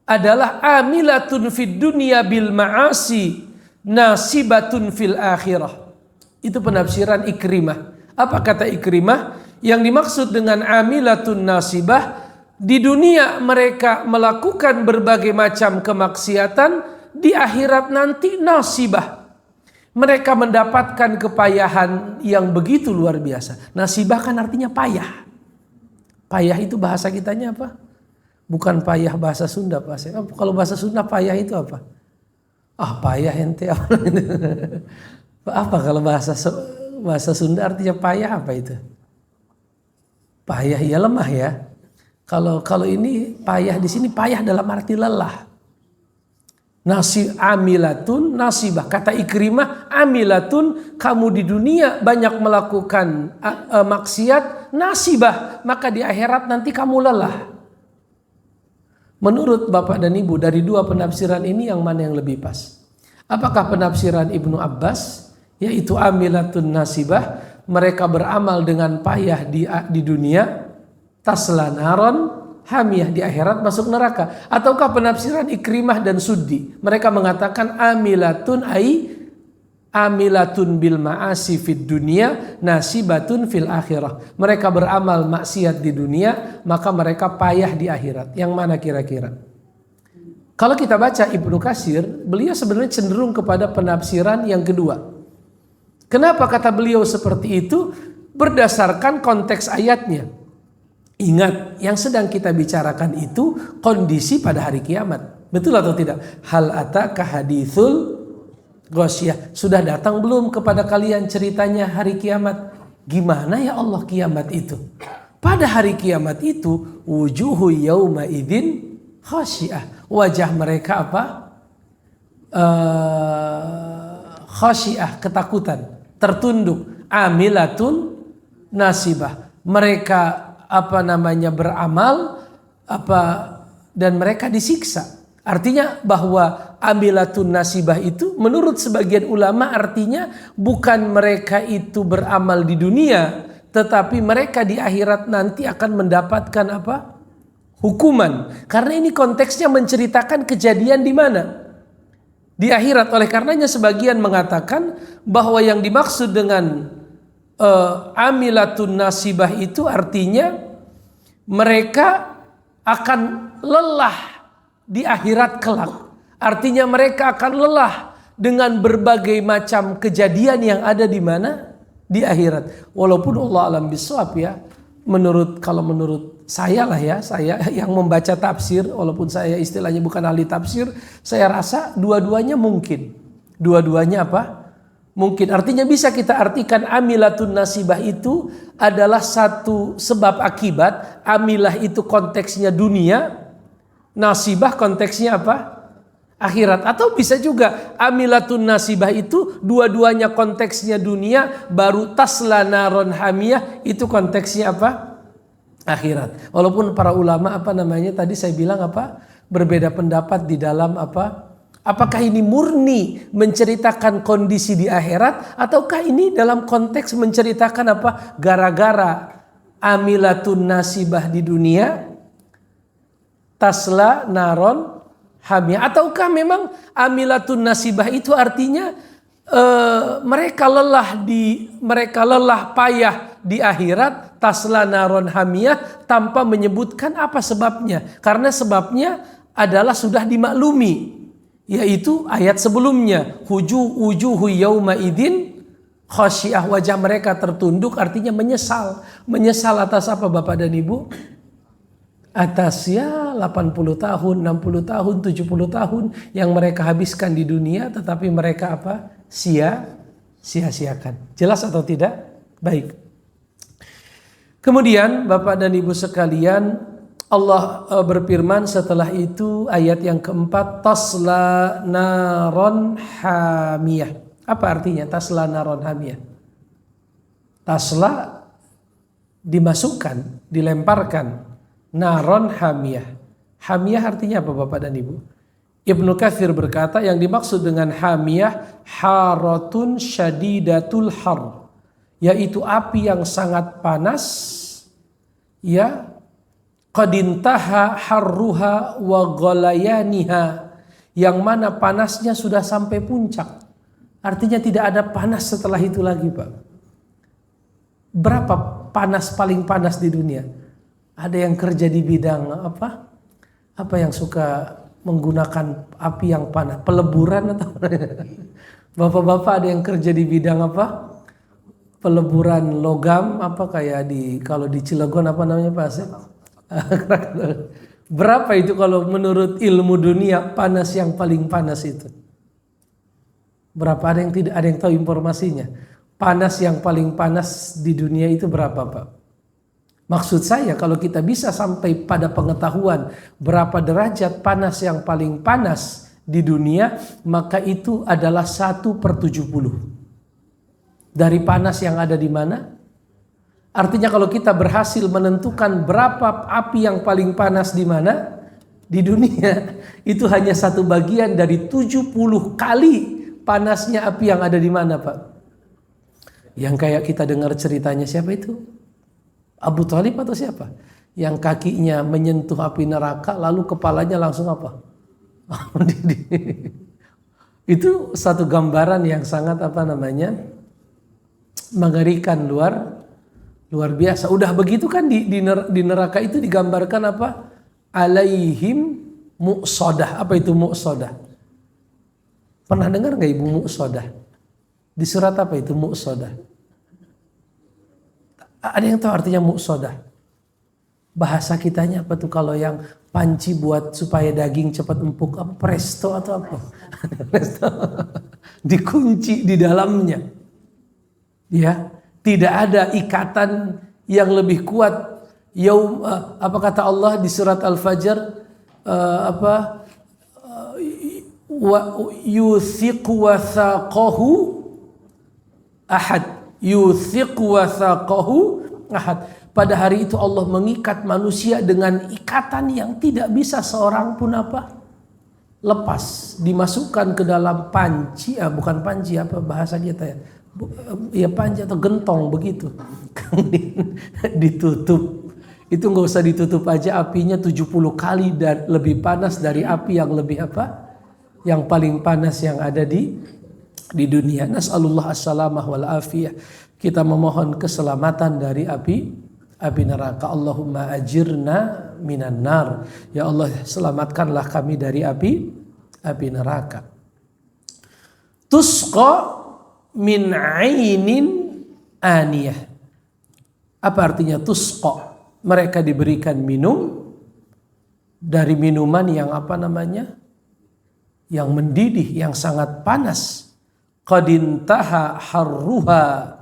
adalah amilatun fid dunya bil ma'asi, nasibatun fil akhirah. Itu penafsiran Ikrimah. Apa kata Ikrimah? Yang dimaksud dengan amilatun nasibah, di dunia mereka melakukan berbagai macam kemaksiatan, di akhirat nanti nasibah. Mereka mendapatkan kepayahan yang begitu luar biasa. Nasibah kan artinya payah. Payah itu bahasa kitanya apa? Bukan payah bahasa Sunda Pak. Kalau bahasa Sunda payah itu apa? Ah payah ente apa itu? Apa kalau bahasa Sunda artinya payah apa itu? Payah ya lemah ya. Kalau ini payah di sini payah dalam arti lelah. Amilatun nasibah, kata Ikrimah, amilatun, kamu di dunia banyak melakukan maksiat, nasibah, maka di akhirat nanti kamu lelah. Menurut Bapak dan Ibu, dari dua penafsiran ini yang mana yang lebih pas? Apakah penafsiran Ibnu Abbas, yaitu amilatun nasibah, mereka beramal dengan payah di dunia, tasla naron hamiyah, di akhirat masuk neraka? Ataukah penafsiran Ikrimah dan Suddi, mereka mengatakan amilatun bil ma'asi fid dunia nasibatun fil akhirah, mereka beramal maksiat di dunia maka mereka payah di akhirat. Yang mana kira-kira? Kalau kita baca Ibnu Katsir, beliau sebenarnya cenderung kepada penafsiran yang kedua. Kenapa kata beliau seperti itu? Berdasarkan konteks ayatnya. Ingat, yang sedang kita bicarakan itu kondisi pada hari kiamat. Betul atau tidak? Hal ataka hadithul ghasyiyah. Sudah datang belum kepada kalian ceritanya hari kiamat? Gimana ya Allah kiamat itu? Pada hari kiamat itu, wujuhu yawma idzin khasyiyah. Wajah mereka apa? Khasyiyah, ketakutan, tertunduk. Amilatun nasibah. Mereka beramal dan mereka disiksa. Artinya bahwa amilatun nasibah itu menurut sebagian ulama artinya bukan mereka itu beramal di dunia, tetapi mereka di akhirat nanti akan mendapatkan hukuman. Karena ini konteksnya menceritakan kejadian di mana? Di akhirat. Oleh karenanya sebagian mengatakan bahwa yang dimaksud dengan amilatun nasibah itu artinya mereka akan lelah di akhirat kelak. Artinya mereka akan lelah dengan berbagai macam kejadian yang ada di mana? Di akhirat. Walaupun Allah alam bisawab ya, kalau menurut saya lah ya, saya yang membaca tafsir, walaupun saya istilahnya bukan ahli tafsir, saya rasa dua-duanya mungkin. Dua-duanya mungkin. Artinya bisa kita artikan amilatun nasibah itu adalah satu sebab akibat. Amilah itu konteksnya dunia, nasibah konteksnya akhirat. Atau bisa juga amilatun nasibah itu dua-duanya konteksnya dunia, baru tasla naron hamiyah itu konteksnya akhirat. Walaupun para ulama tadi saya bilang berbeda pendapat di dalam apakah ini murni menceritakan kondisi di akhirat, ataukah ini dalam konteks menceritakan gara-gara amilatun nasibah di dunia tasla naron hamiyah, ataukah memang amilatun nasibah itu artinya mereka lelah payah di akhirat tasla naron hamiyah tanpa menyebutkan apa sebabnya, karena sebabnya adalah sudah dimaklumi, yaitu ayat sebelumnya, wujuhu yauma idzin khasyiyah, wajah mereka tertunduk, artinya menyesal atas apa Bapak dan Ibu? Atas 80 tahun, 60 tahun, 70 tahun yang mereka habiskan di dunia, tetapi mereka sia-siakan. Jelas atau tidak? Baik. Kemudian Bapak dan Ibu sekalian, Allah berfirman setelah itu ayat yang keempat, tasla naron hamiyah. Apa artinya tasla naron hamiyah? Tasla dimasukkan, dilemparkan. Naron hamiyah. Hamiyah artinya apa Bapak dan Ibu? Ibnu Katsir berkata yang dimaksud dengan hamiyah haratun syadidatul har, yaitu api yang sangat panas, ya, qadintaha harruha wa ghalayaniha, yang mana panasnya sudah sampai puncak. Artinya tidak ada panas setelah itu lagi, Pak. Berapa paling panas di dunia? Ada yang kerja di bidang apa yang suka menggunakan api yang panas, peleburan atau bapak-bapak ada yang kerja di bidang peleburan logam, kayak kalau di Cilegon namanya Pak Asep? Berapa itu kalau menurut ilmu dunia panas yang paling panas itu? Berapa, ada yang tidak, ada yang tahu informasinya? Panas yang paling panas di dunia itu berapa, Pak? Maksud saya kalau kita bisa sampai pada pengetahuan berapa derajat panas yang paling panas di dunia, maka itu adalah 1/70 dari panas yang ada di mana? Artinya kalau kita berhasil menentukan berapa api yang paling panas di mana? Di dunia, itu hanya 1/7 dari 70 kali panasnya api yang ada di mana, Pak? Yang kayak kita dengar ceritanya, siapa itu? Abu Thalib atau siapa? Yang kakinya menyentuh api neraka lalu kepalanya langsung apa? Itu satu gambaran yang sangat mengerikan, luar biasa. Udah begitu kan di neraka itu digambarkan apa? Alaihim muqsadah. Apa itu muqsadah? Pernah dengar nggak Ibu muqsadah? Di surat apa itu muqsadah? Ada yang tahu artinya muqsadah? Bahasa kitanya apa tuh kalau yang panci buat supaya daging cepat empuk? Apa, presto atau apa? Presto. Dikunci di dalamnya. Ya, tidak ada ikatan yang lebih kuat. Apa kata Allah di surat Al-Fajr? Yuthiqu wathaqahu ahad. Yuthiqu wathaqahu ahad. Pada hari itu Allah mengikat manusia dengan ikatan yang tidak bisa seorang pun lepas. Dimasukkan ke dalam panci, bukan panci, apa bahasa kita ya? Ya panci atau gentong begitu. Ditutup. Itu nggak usah ditutup aja, apinya 70 kali dan lebih panas dari api yang lebih yang paling panas yang ada di dunia. Nas'alullah as-salamah wal afiyah. Kita memohon keselamatan dari api neraka. Allahumma ajirna minan nar. Ya Allah, selamatkanlah kami dari api neraka. Tusqa min ainin aniyah. Apa artinya tusqa? Mereka diberikan minum dari minuman yang yang mendidih, yang sangat panas. Qadintaha harruha,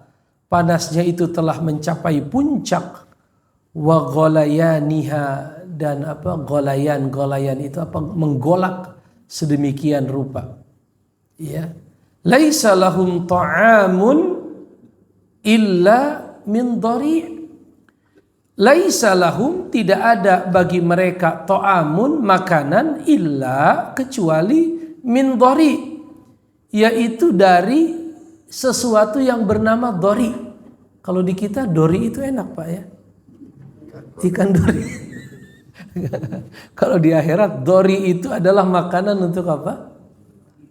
panasnya itu telah mencapai puncak. Wa ghalayaniha, dan golayan itu menggolak sedemikian rupa. Ya. Laisa lahum ta'amun illa min dhari'. Laisa lahum, tidak ada bagi mereka ta'amun, makanan, illa, kecuali min dhari', yaitu dari sesuatu yang bernama dhari'. Kalau di kita dori itu enak, Pak, ya. Ikan dori. Kalau di akhirat dori itu adalah makanan untuk apa?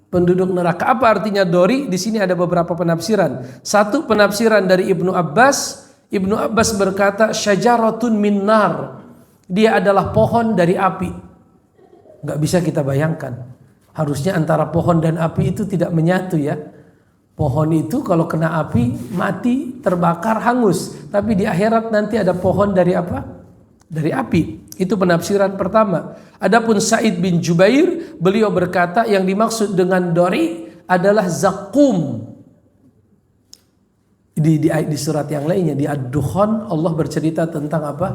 Penduduk neraka. Apa artinya dori? Di sini ada beberapa penafsiran. Satu penafsiran dari Ibnu Abbas. Ibnu Abbas berkata syajaratun min nar. Dia adalah pohon dari api. Gak bisa kita bayangkan. Harusnya antara pohon dan api itu tidak menyatu, ya. Pohon itu kalau kena api mati, terbakar, hangus. Tapi di akhirat nanti ada pohon dari apa? Dari api. Itu penafsiran pertama. Adapun Sa'id bin Jubair, beliau berkata yang dimaksud dengan dori adalah zakum. Di surat yang lainnya, di Ad-Dukhan, Allah bercerita tentang apa?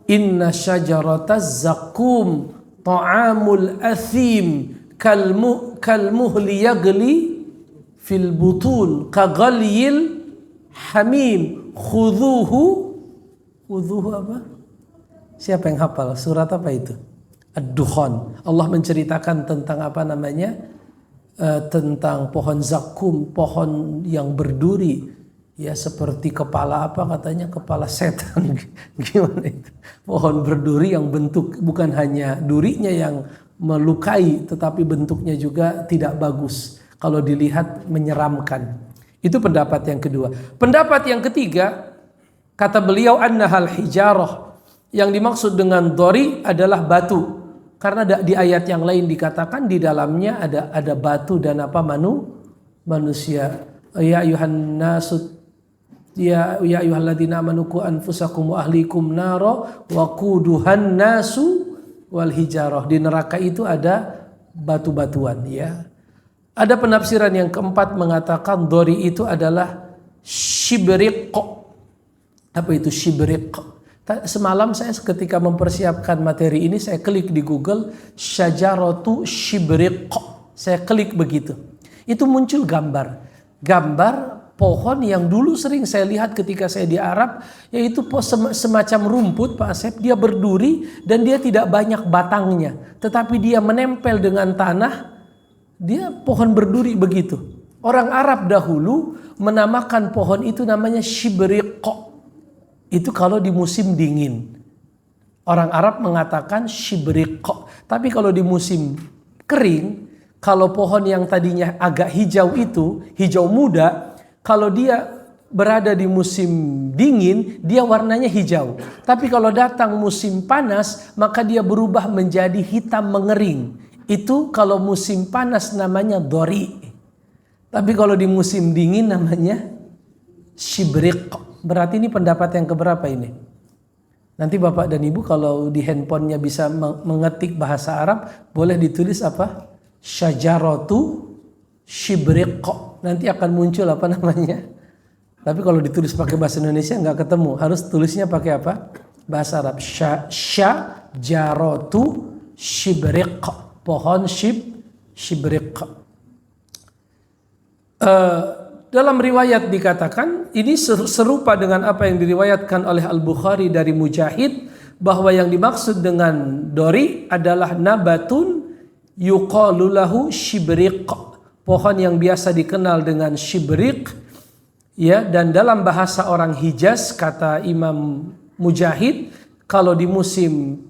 Inna syajarataz zakum ta'amul athim kalmuhli yagli fil butun kaghalyil hamim khudhuhu apa? Siapa yang hafal? Surat apa itu? Ad-Dukhan. Allah menceritakan tentang tentang pohon zakum, pohon yang berduri, ya, seperti kepala kepala setan. Gimana itu? Pohon berduri yang bentuk bukan hanya durinya yang melukai, tetapi bentuknya juga tidak bagus. Kalau dilihat menyeramkan. Itu pendapat yang kedua. Pendapat yang ketiga, kata beliau annahal hijarah. Yang dimaksud dengan dori adalah batu. Karena di ayat yang lain dikatakan di dalamnya ada batu dan manusia. Ya ayuhan nasut, ya ayyuhalladzina amanu qu anfusakum wa ahlikum nara wa quduhan nasu wal hijarah. Di neraka itu ada batu-batuan, ya. Ada penafsiran yang keempat mengatakan dori itu adalah shibriq. Apa itu shibriq? Semalam saya ketika mempersiapkan materi ini saya klik di Google syajaratu shibriq. Saya klik begitu. Itu muncul gambar pohon yang dulu sering saya lihat ketika saya di Arab, yaitu semacam rumput Pak Asep, dia berduri dan dia tidak banyak batangnya, tetapi dia menempel dengan tanah. Dia pohon berduri begitu. Orang Arab dahulu menamakan pohon itu namanya shibriq. Itu kalau di musim dingin. Orang Arab mengatakan shibriq. Tapi kalau di musim kering, kalau pohon yang tadinya agak hijau itu, hijau muda, kalau dia berada di musim dingin, dia warnanya hijau. Tapi kalau datang musim panas, maka dia berubah menjadi hitam mengering. Itu kalau musim panas namanya dori. Tapi kalau di musim dingin namanya shibriq. Berarti ini pendapat yang keberapa ini? Nanti Bapak dan Ibu kalau di handphonenya bisa mengetik bahasa Arab, boleh ditulis apa? Syajaratu shibriq. Nanti akan muncul apa namanya? Tapi kalau ditulis pakai bahasa Indonesia nggak ketemu. Harus tulisnya pakai apa? Bahasa Arab. Syajaratu shibriq. Pohon shibriq. Dalam riwayat dikatakan ini serupa dengan apa yang diriwayatkan oleh Al-Bukhari dari Mujahid, bahwa yang dimaksud dengan dori adalah nabatun yuqalu lahu shibriq, pohon yang biasa dikenal dengan shibriq, ya. Dan dalam bahasa orang Hijaz, kata Imam Mujahid, kalau di musim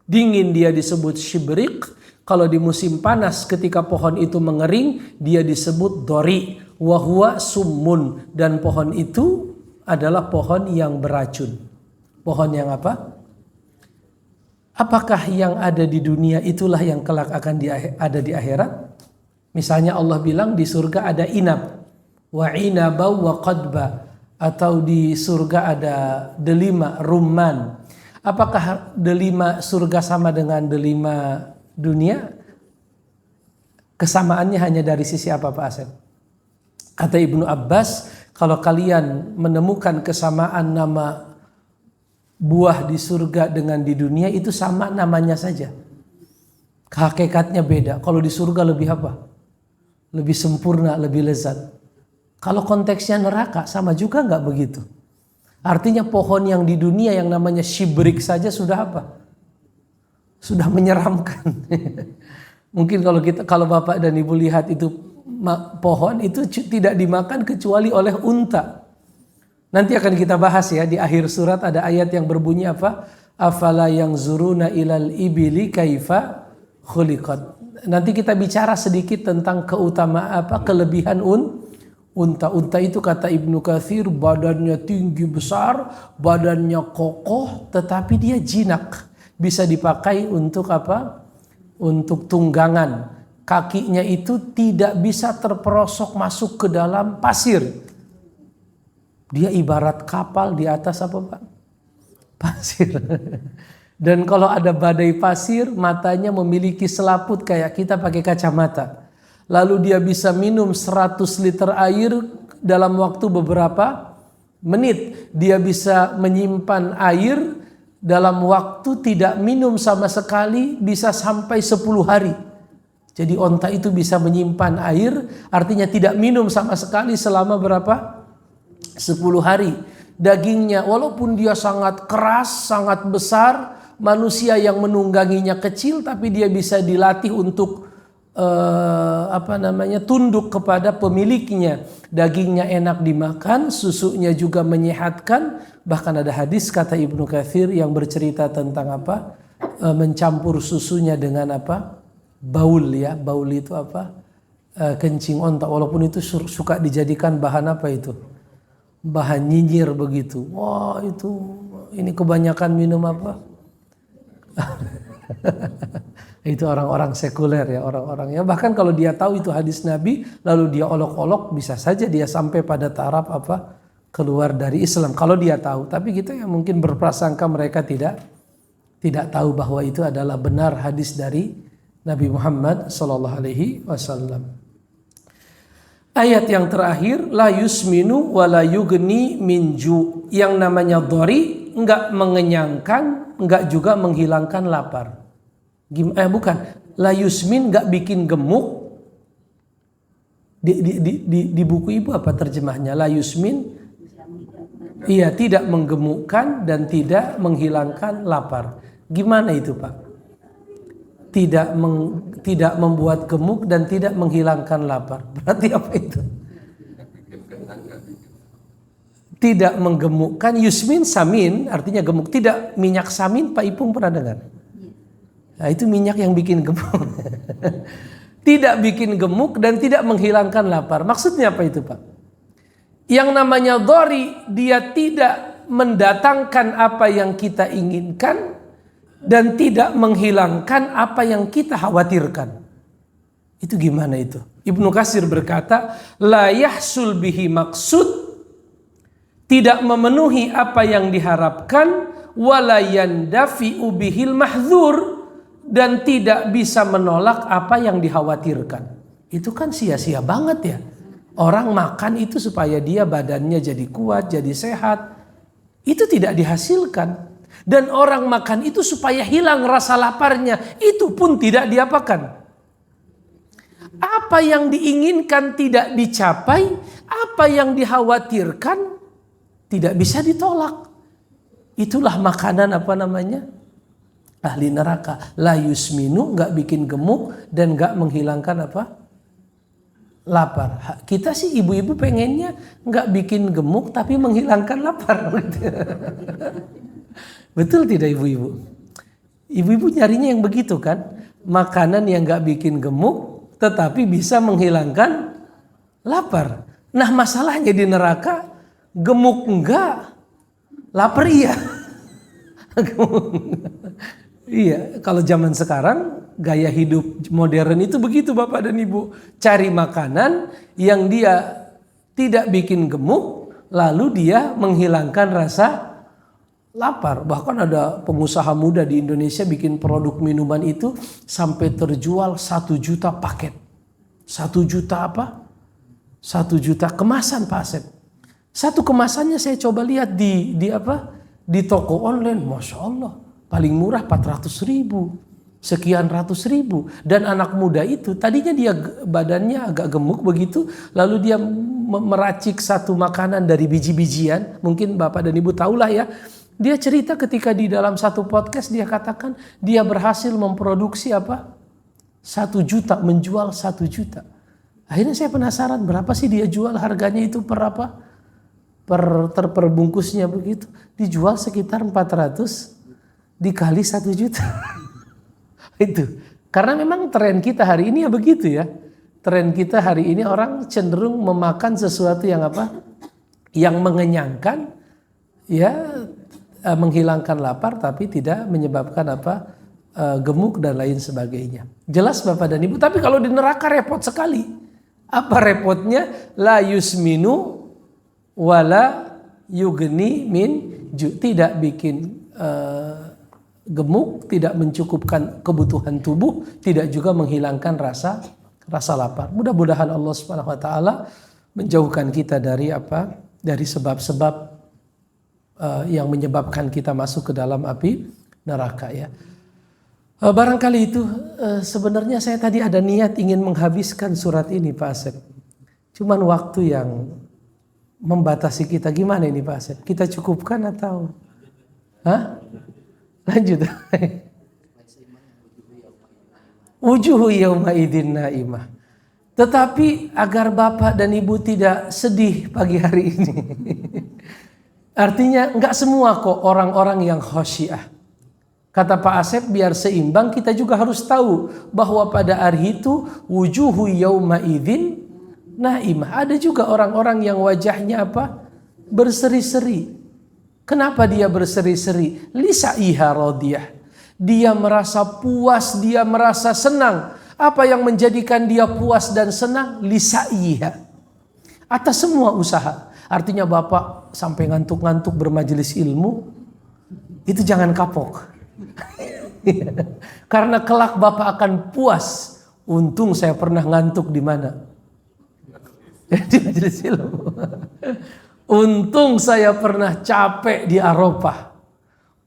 dingin dia disebut shibriq, kalau di musim panas ketika pohon itu mengering dia disebut dori. Wahuwa summun, dan pohon itu adalah pohon yang beracun. Pohon yang apa? Apakah yang ada di dunia itulah yang kelak akan ada di akhirat? Misalnya Allah bilang di surga ada inab, wa inaba wa qadba, atau di surga ada delima, rumman. Apakah delima surga sama dengan delima dunia? Kesamaannya hanya dari sisi apa Pak Asep? Kata Ibnu Abbas, kalau kalian menemukan kesamaan nama buah di surga dengan di dunia, itu sama namanya saja. Hakikatnya beda. Kalau di surga lebih apa? Lebih sempurna, lebih lezat. Kalau konteksnya neraka sama juga nggak begitu. Artinya pohon yang di dunia yang namanya shibriq saja sudah apa? Sudah menyeramkan. Mungkin kalau Bapak dan Ibu lihat itu pohon itu tidak dimakan kecuali oleh unta. Nanti akan kita bahas ya, di akhir surat ada ayat yang berbunyi apa? Afala yanzuruna ilal ibili kaifa khuliqat. Nanti kita bicara sedikit tentang keutamaan kelebihan unta. Unta itu kata Ibnu Katsir badannya tinggi besar, badannya kokoh, tetapi dia jinak. Bisa dipakai untuk apa? Untuk tunggangan. Kakinya itu tidak bisa terperosok masuk ke dalam pasir. Dia ibarat kapal di atas apa Pak? Pasir. Dan kalau ada badai pasir, matanya memiliki selaput kayak kita pakai kacamata. Lalu dia bisa minum 100 liter air dalam waktu beberapa menit. Dia bisa menyimpan air dalam waktu tidak minum sama sekali bisa sampai 10 hari. Jadi onta itu bisa menyimpan air, artinya tidak minum sama sekali selama berapa? 10 hari. Dagingnya walaupun dia sangat keras, sangat besar, manusia yang menungganginya kecil, tapi dia bisa dilatih untuk tunduk kepada pemiliknya. Dagingnya enak dimakan, susunya juga menyehatkan. Bahkan ada hadis kata Ibnu Katsir yang bercerita tentang apa? Mencampur susunya dengan apa? Baul ya, baul itu apa? Kencing onta, walaupun itu suka dijadikan bahan apa itu? Bahan nyinyir begitu. Wah itu, ini kebanyakan minum apa? Itu orang-orang sekuler ya, orang-orang ya. Bahkan kalau dia tahu itu hadis Nabi, lalu dia olok-olok, bisa saja dia sampai pada taraf apa? Keluar dari Islam. Kalau dia tahu, tapi kita yang mungkin berprasangka mereka tidak tahu bahwa itu adalah benar hadis dari Nabi Muhammad SAW. Ayat yang terakhir, la yusminu wa la yugni minju. Yang namanya dhari enggak mengenyangkan, enggak juga menghilangkan lapar. Bukan, la yusmin enggak bikin gemuk. Di buku ibu apa terjemahnya? La yusmin, iya, tidak menggemukkan dan tidak menghilangkan lapar. Gimana itu, Pak? Tidak membuat gemuk dan tidak menghilangkan lapar. Berarti apa itu? Tidak menggemukkan, yusmin samin artinya gemuk. Tidak minyak samin, Pak Ipung pernah dengar? Nah, itu minyak yang bikin gemuk. Tidak bikin gemuk dan tidak menghilangkan lapar. Maksudnya apa itu, Pak? Yang namanya dhari, dia tidak mendatangkan apa yang kita inginkan dan tidak menghilangkan apa yang kita khawatirkan. Itu gimana itu? Ibnu Katsir berkata, la yahsul bihi maksud, tidak memenuhi apa yang diharapkan, wala yandafi'u bihil mahdzur, dan tidak bisa menolak apa yang dikhawatirkan. Itu kan sia-sia banget ya. Orang makan itu supaya dia badannya jadi kuat, jadi sehat. Itu tidak dihasilkan. Dan orang makan itu supaya hilang rasa laparnya, itu pun tidak diapakan. Apa yang diinginkan tidak dicapai, apa yang dikhawatirkan tidak bisa ditolak. Itulah makanan apa namanya? Ahli neraka. La yusminu, enggak bikin gemuk dan enggak menghilangkan apa? Lapar. Kita sih ibu-ibu pengennya enggak bikin gemuk tapi menghilangkan lapar. Betul tidak ibu-ibu? Ibu-ibu nyarinya yang begitu kan? Makanan yang gak bikin gemuk tetapi bisa menghilangkan lapar. Nah masalahnya di neraka, gemuk enggak, lapar iya. Iya, kalau zaman sekarang gaya hidup modern itu begitu Bapak dan Ibu. Cari makanan yang dia tidak bikin gemuk, lalu dia menghilangkan rasa lapar. Bahkan ada pengusaha muda di Indonesia bikin produk minuman itu sampai terjual 1 juta paket. 1 juta apa? 1 juta kemasan Pak Asep. Satu kemasannya saya coba lihat di toko online, Masya Allah. Paling murah 400.000, sekian ratus ribu. Dan anak muda itu tadinya dia badannya agak gemuk begitu, lalu dia meracik satu makanan dari biji-bijian. Mungkin Bapak dan Ibu tahulah ya. Dia cerita ketika di dalam satu podcast dia katakan dia berhasil memproduksi 1 juta, menjual 1 juta. Akhirnya saya penasaran berapa sih dia jual, harganya itu per bungkusnya begitu. Dijual sekitar 400 dikali 1 juta. Itu. Karena memang tren kita hari ini ya begitu ya. Tren kita hari ini orang cenderung memakan sesuatu yang yang mengenyangkan, ya, menghilangkan lapar tapi tidak menyebabkan gemuk dan lain sebagainya. Jelas Bapak dan Ibu. Tapi kalau di neraka repot sekali. Apa repotnya? La yusminu wala yugni min ju. Tidak bikin gemuk, tidak mencukupkan kebutuhan tubuh, tidak juga menghilangkan rasa lapar. Mudah-mudahan Allah Subhanahu wa taala menjauhkan kita dari sebab-sebab yang menyebabkan kita masuk ke dalam api neraka ya. Barangkali itu sebenarnya saya tadi ada niat ingin menghabiskan surat ini Pak Asep. Cuman waktu yang membatasi kita. Gimana ini Pak Asep? Kita cukupkan atau? Lanjut. Wujuhu yauma idzin naimah. Tetapi agar Bapak dan Ibu tidak sedih pagi hari ini. Artinya enggak semua kok orang-orang yang khosyiah. Kata Pak Asep biar seimbang kita juga harus tahu bahwa pada hari itu wujuhu yauma idzin naimah. Ada juga orang-orang yang wajahnya berseri-seri. Kenapa dia berseri-seri? Lisaiha radiyah. Dia merasa puas, dia merasa senang. Apa yang menjadikan dia puas dan senang? Lisaiha. Atas semua usaha. Artinya Bapak sampai ngantuk-ngantuk bermajelis ilmu, itu jangan kapok. Karena kelak Bapak akan puas. Untung saya pernah ngantuk di mana? Di majelis ilmu. Untung saya pernah capek di Arafah.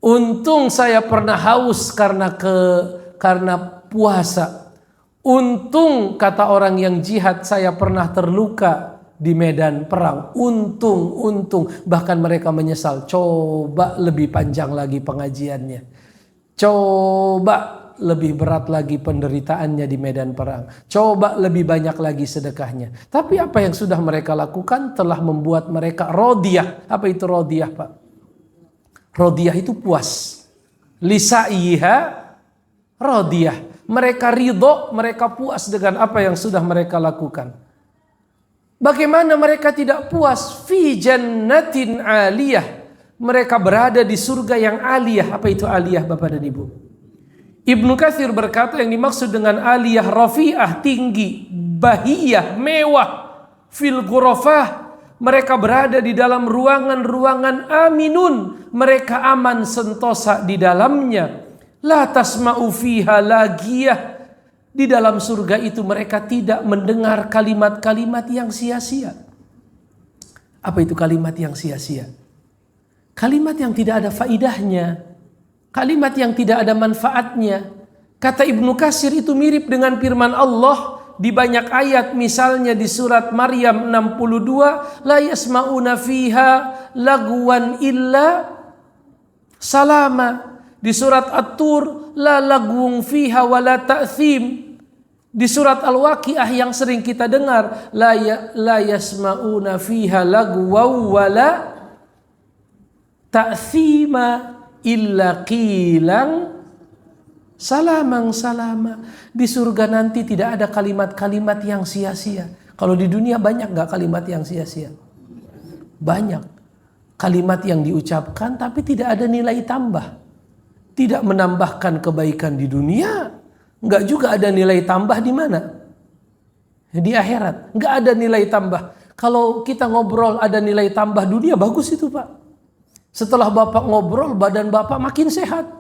Untung saya pernah haus karena puasa. Untung kata orang yang jihad saya pernah terluka di medan perang. Untung. Bahkan mereka menyesal. Coba lebih panjang lagi pengajiannya. Coba lebih berat lagi penderitaannya di medan perang. Coba lebih banyak lagi sedekahnya. Tapi apa yang sudah mereka lakukan telah membuat mereka rodiyah. Apa itu rodiyah, Pak? Rodiyah itu puas. Lisa'iha rodiyah. Mereka ridho, mereka puas dengan apa yang sudah mereka lakukan. Bagaimana mereka tidak puas? Fi jannatin aliyah. Mereka berada di surga yang aliyah. Apa itu aliyah, Bapak dan Ibu? Ibnu Katsir berkata yang dimaksud dengan aliyah rafi'ah, tinggi, bahiyah, mewah, fil ghurafah. Mereka berada di dalam ruangan-ruangan aminun. Mereka aman sentosa di dalamnya. La tasma'u fiha lagiyah. Di dalam surga itu mereka tidak mendengar kalimat-kalimat yang sia-sia. Apa itu kalimat yang sia-sia? Kalimat yang tidak ada faidahnya. Kalimat yang tidak ada manfaatnya. Kata Ibnu Katsir itu mirip dengan firman Allah di banyak ayat, misalnya di surat Maryam 62, la yasma'una fiha lagwan illa salama. Di surat At-Tur, la lagwun fiha wa la ta'thim. Di surat Al-Waqiah yang sering kita dengar, la yasma'una fiha lagwan wa la ta'thima illa qilang salamang salama. Di surga nanti tidak ada kalimat-kalimat yang sia-sia. Kalau di dunia banyak gak kalimat yang sia-sia? Banyak. Kalimat yang diucapkan tapi tidak ada nilai tambah. Tidak menambahkan kebaikan di dunia. Gak juga ada nilai tambah di mana? Di akhirat. Gak ada nilai tambah. Kalau kita ngobrol ada nilai tambah dunia, bagus itu, Pak. Setelah Bapak ngobrol, badan Bapak makin sehat.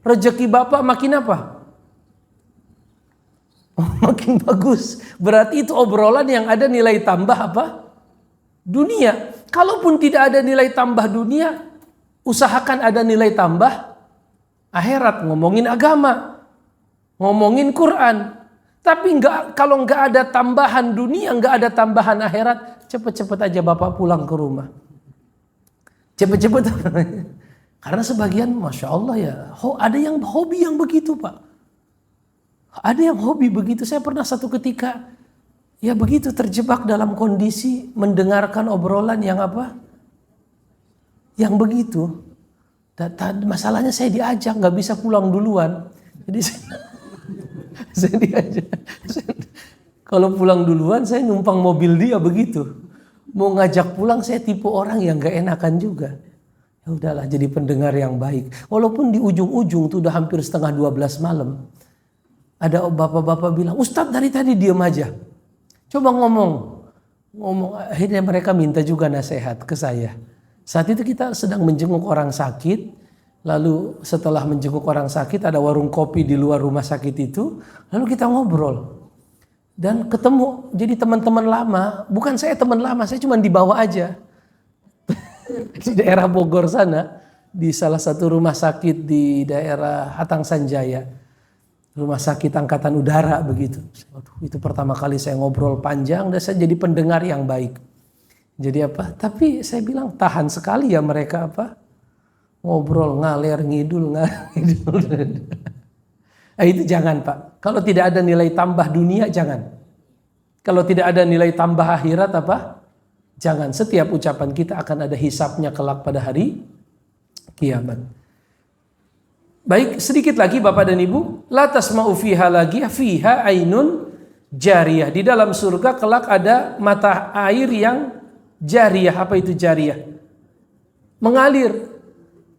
Rezeki Bapak makin apa? Makin bagus. Berarti itu obrolan yang ada nilai tambah apa? Dunia. Kalaupun tidak ada nilai tambah dunia, usahakan ada nilai tambah akhirat. Ngomongin agama, ngomongin Quran. Tapi kalau nggak ada tambahan dunia, nggak ada tambahan akhirat, cepet-cepet aja Bapak pulang ke rumah. Cepet-cepet. Karena sebagian Masya Allah ya, ada yang hobi yang begitu, Pak. Ada yang hobi begitu. Saya pernah satu ketika ya begitu terjebak dalam kondisi mendengarkan obrolan yang apa? Yang begitu. Masalahnya saya diajak, gak bisa pulang duluan. Jadi saya diajak. Kalau pulang duluan saya numpang mobil dia begitu. Mau ngajak pulang saya tipe orang yang gak enakan juga. Ya udahlah, jadi pendengar yang baik. Walaupun di ujung-ujung tuh udah hampir setengah 12 malam. Ada bapak-bapak bilang, Ustadz dari tadi diam aja. Coba ngomong. Akhirnya mereka minta juga nasihat ke saya. Saat itu kita sedang menjenguk orang sakit. Lalu setelah menjenguk orang sakit ada warung kopi di luar rumah sakit itu. Lalu kita ngobrol. Dan ketemu, jadi teman-teman lama, bukan saya teman lama, saya cuma dibawa aja. Di daerah Bogor sana, di salah satu rumah sakit di daerah Hatang Sanjaya. Rumah sakit angkatan udara begitu. Itu pertama kali saya ngobrol panjang dan saya jadi pendengar yang baik. Jadi apa? Tapi saya bilang tahan sekali ya mereka apa? Ngobrol ngaler ngidul. Itu jangan, Pak. Kalau tidak ada nilai tambah dunia, jangan. Kalau tidak ada nilai tambah akhirat apa? Jangan. Setiap ucapan kita akan ada hisapnya kelak pada hari kiamat. Baik, sedikit lagi Bapak dan Ibu. La tasma'u fiha lagiyah, fiha ainun jariyah. Di dalam surga kelak ada mata air yang jariyah. Apa itu jariyah? Mengalir.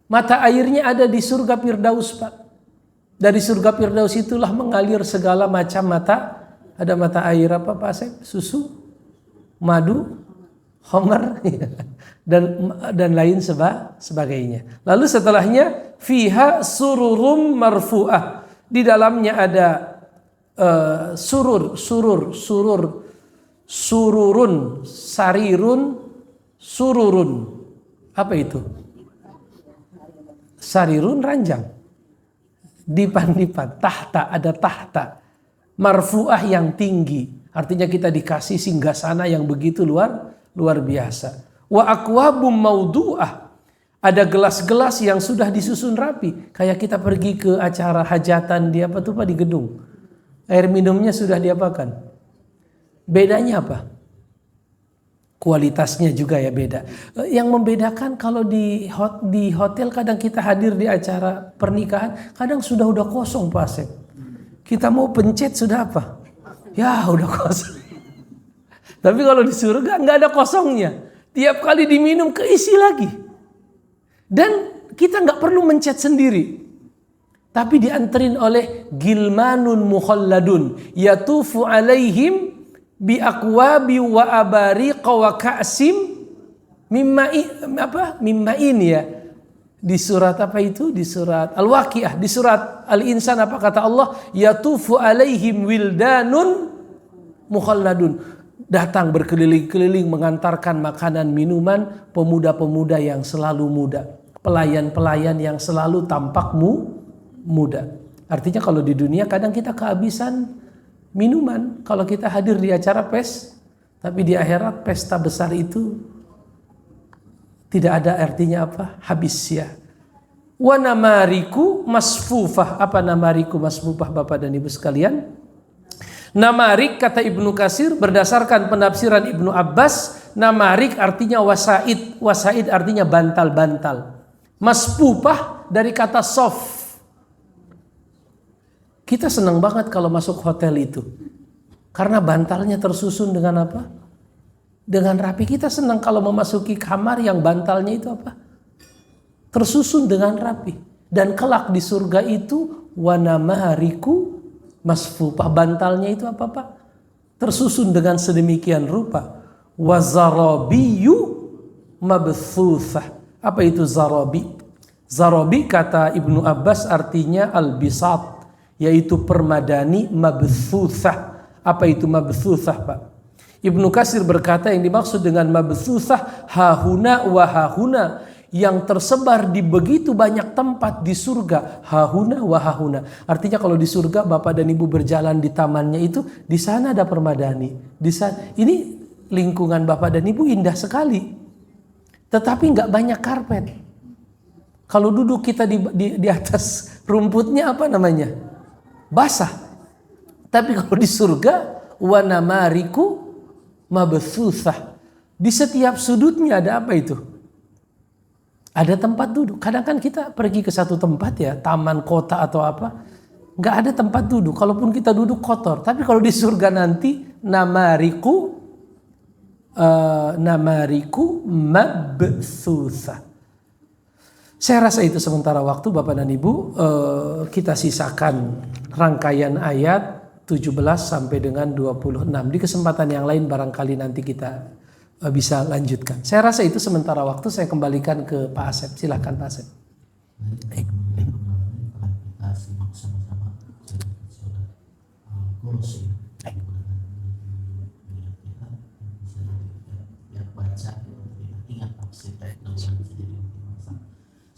Mata airnya ada di surga Firdaus, Pak. Dari surga Firdaus itulah mengalir segala macam mata. Ada mata air apa Pak Asep? Susu, madu, khamar, dan lain sebagainya. Lalu setelahnya fiha sururum marfu'ah. Di dalamnya ada surur sururun, sarirun, sururun. Apa itu? Sarirun ranjang. Dipan-dipan, tahta, ada tahta. Marfu'ah yang tinggi. Artinya kita dikasih singgasana yang begitu luar biasa. Wa akwabum maudu'ah. Ada gelas-gelas yang sudah disusun rapi. Kayak kita pergi ke acara hajatan di apa tuh Pak, di gedung. Air minumnya sudah diapakan? Bedanya apa? Kualitasnya juga ya beda. Yang membedakan kalau di hotel kadang kita hadir di acara pernikahan, kadang udah kosong Pak Asep. Kita mau pencet sudah apa? Ya udah kosong. Tapi kalau di surga nggak ada kosongnya. Tiap kali diminum keisi lagi. Dan kita nggak perlu mencet sendiri. Tapi dianterin oleh gilmanun mukhalladun. Yatufu alaihim bi aqwabi wa abariqa wa ka'sim mimma'in ya. Di surat apa itu? Di surat Al-Waqiah, di surat Al-Insan apa kata Allah? Yatufu alaihim wildanun mukhalladun. Datang berkeliling-keliling mengantarkan makanan minuman pemuda-pemuda yang selalu muda. Pelayan-pelayan yang selalu tampak muda. Artinya kalau di dunia kadang kita kehabisan minuman kalau kita hadir di acara pes, tapi di akhirat pesta besar itu tidak ada artinya apa? Habis ya. Wa namariku masfufah. Apa namariku masfufah Bapak dan Ibu sekalian? Namarik kata Ibnu Katsir berdasarkan penafsiran Ibnu Abbas, namarik artinya wasaid. Wasaid artinya bantal-bantal. Masfufah dari kata sof. Kita senang banget kalau masuk hotel itu. Karena bantalnya tersusun dengan apa? Dengan rapi. Kita senang kalau memasuki kamar yang bantalnya itu apa? Tersusun dengan rapi. Dan kelak di surga itu wanamahariku masfufah. Bantalnya itu apa Pak? Tersusun dengan sedemikian rupa. Wazarabiyu mabthufah. Apa itu zarabi? Zarabi kata Ibnu Abbas artinya al-bisat, yaitu permadani mabthusah. Apa itu mabthusah Pak? Ibnu Katsir berkata yang dimaksud dengan mabthusah hahuna wa hahuna, yang tersebar di begitu banyak tempat di surga. Hahuna wa hahuna. Artinya kalau di surga Bapak dan Ibu berjalan di tamannya itu, di sana ada permadani. Di sana, ini lingkungan Bapak dan Ibu indah sekali. Tetapi nggak banyak karpet. Kalau duduk kita di atas rumputnya apa namanya? Basah. Tapi kalau di surga wanamariku mabthusah. Di setiap sudutnya ada apa itu? Ada tempat duduk. Kadang kan kita pergi ke satu tempat ya, taman kota atau apa, nggak ada tempat duduk. Kalaupun kita duduk kotor. Tapi kalau di surga nanti namariku mabthusah. Saya rasa itu sementara waktu Bapak dan Ibu, kita sisakan rangkaian ayat 17 sampai dengan 26. Di kesempatan yang lain barangkali nanti kita bisa lanjutkan. Saya rasa itu sementara waktu, saya kembalikan ke Pak Asep. Silakan Pak Asep.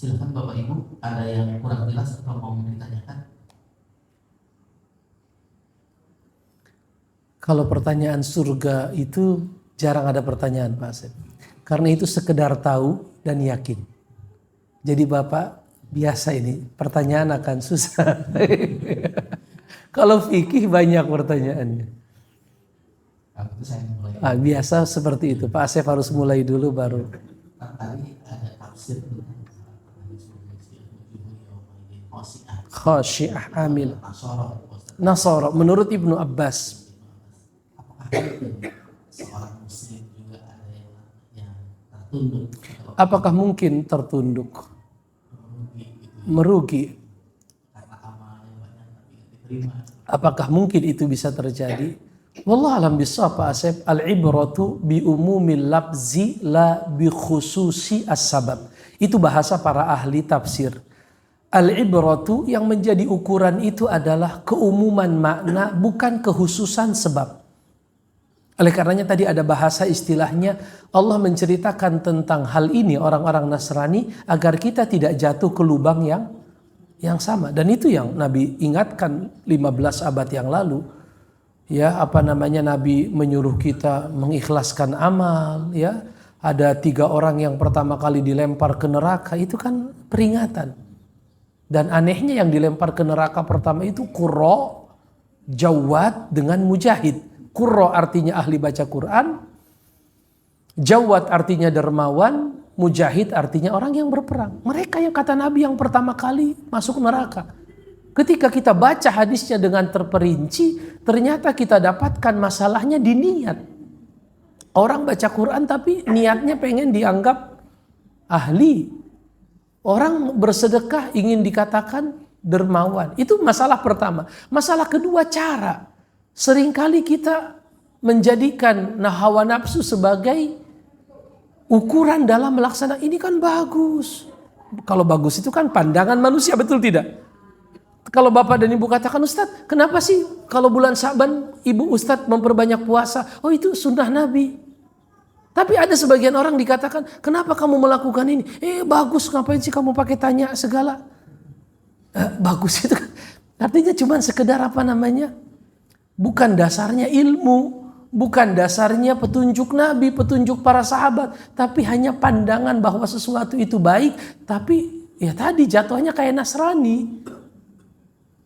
Silakan Bapak Ibu, ada yang kurang jelas atau mau ditanyakan? Kalau pertanyaan surga itu jarang ada pertanyaan Pak Asep. Karena itu sekedar tahu dan yakin. Jadi Bapak biasa ini pertanyaan akan susah. Kalau fikih banyak pertanyaannya. Biasa seperti itu. Pak Asep harus mulai dulu baru. Tadi ada tafsir khasyiah amil Nasara menurut Ibnu Abbas. Seorang muslim juga ada yang tertunduk. Apakah mungkin tertunduk? Merugi. Karena amalnya banyak tapi diterima. Apakah mungkin itu bisa terjadi? Wallahu alam bissawab Pak Asep. Al-ibratu bi umumil lafzi la bi khususi as-sabab. Itu bahasa para ahli tafsir. Al-ibratu yang menjadi ukuran itu adalah keumuman makna, bukan kekhususan sebab. Oleh karenanya tadi ada bahasa istilahnya, Allah menceritakan tentang hal ini orang-orang Nasrani agar kita tidak jatuh ke lubang yang sama. Dan itu yang Nabi ingatkan 15 abad yang lalu. Ya, Nabi menyuruh kita mengikhlaskan amal, ya. Ada 3 orang yang pertama kali dilempar ke neraka, itu kan peringatan. Dan anehnya yang dilempar ke neraka pertama itu Qurra, Jawad dengan Mujahid. Qurra artinya ahli baca Quran, Jawad artinya dermawan, Mujahid artinya orang yang berperang. Mereka yang kata Nabi yang pertama kali masuk neraka. Ketika kita baca hadisnya dengan terperinci, ternyata kita dapatkan masalahnya di niat. Orang baca Quran tapi niatnya pengen dianggap ahli. Orang bersedekah ingin dikatakan dermawan. Itu masalah pertama. Masalah kedua, cara. Seringkali kita menjadikan hawa nafsu sebagai ukuran dalam melaksanakan. Ini kan bagus. Kalau bagus itu kan pandangan manusia, betul tidak? Kalau Bapak dan Ibu katakan, Ustadz, kenapa sih kalau bulan Sa'ban Ibu Ustadz memperbanyak puasa? Oh, itu sunnah Nabi. Tapi ada sebagian orang dikatakan, kenapa kamu melakukan ini? Bagus, ngapain sih kamu pakai tanya segala? Bagus itu kan. Artinya cuma sekedar bukan dasarnya ilmu, bukan dasarnya petunjuk Nabi, petunjuk para sahabat, tapi hanya pandangan bahwa sesuatu itu baik, tapi ya tadi jatuhnya kayak Nasrani.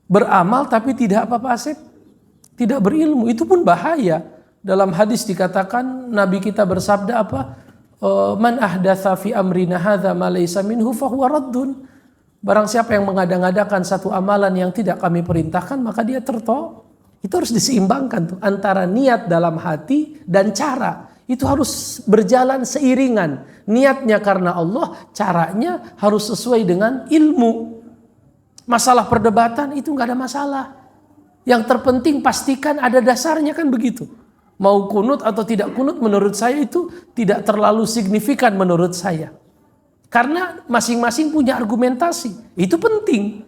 Beramal tapi tidak apa-apa Asep, tidak berilmu, itu pun bahaya. Dalam hadis dikatakan Nabi kita bersabda Man ahdatsa fi amrina hadza ma laysa minhu fahuwa raddun. Barang siapa yang mengada-ngadakan satu amalan yang tidak kami perintahkan, maka dia tertolak. Itu harus diseimbangkan tuh antara niat dalam hati dan cara. Itu harus berjalan seiringan. Niatnya karena Allah, caranya harus sesuai dengan ilmu. Masalah perdebatan itu nggak ada masalah. Yang terpenting pastikan ada dasarnya, kan begitu. Mau kunut atau tidak kunut menurut saya itu tidak terlalu signifikan menurut saya. Karena masing-masing punya argumentasi. Itu penting.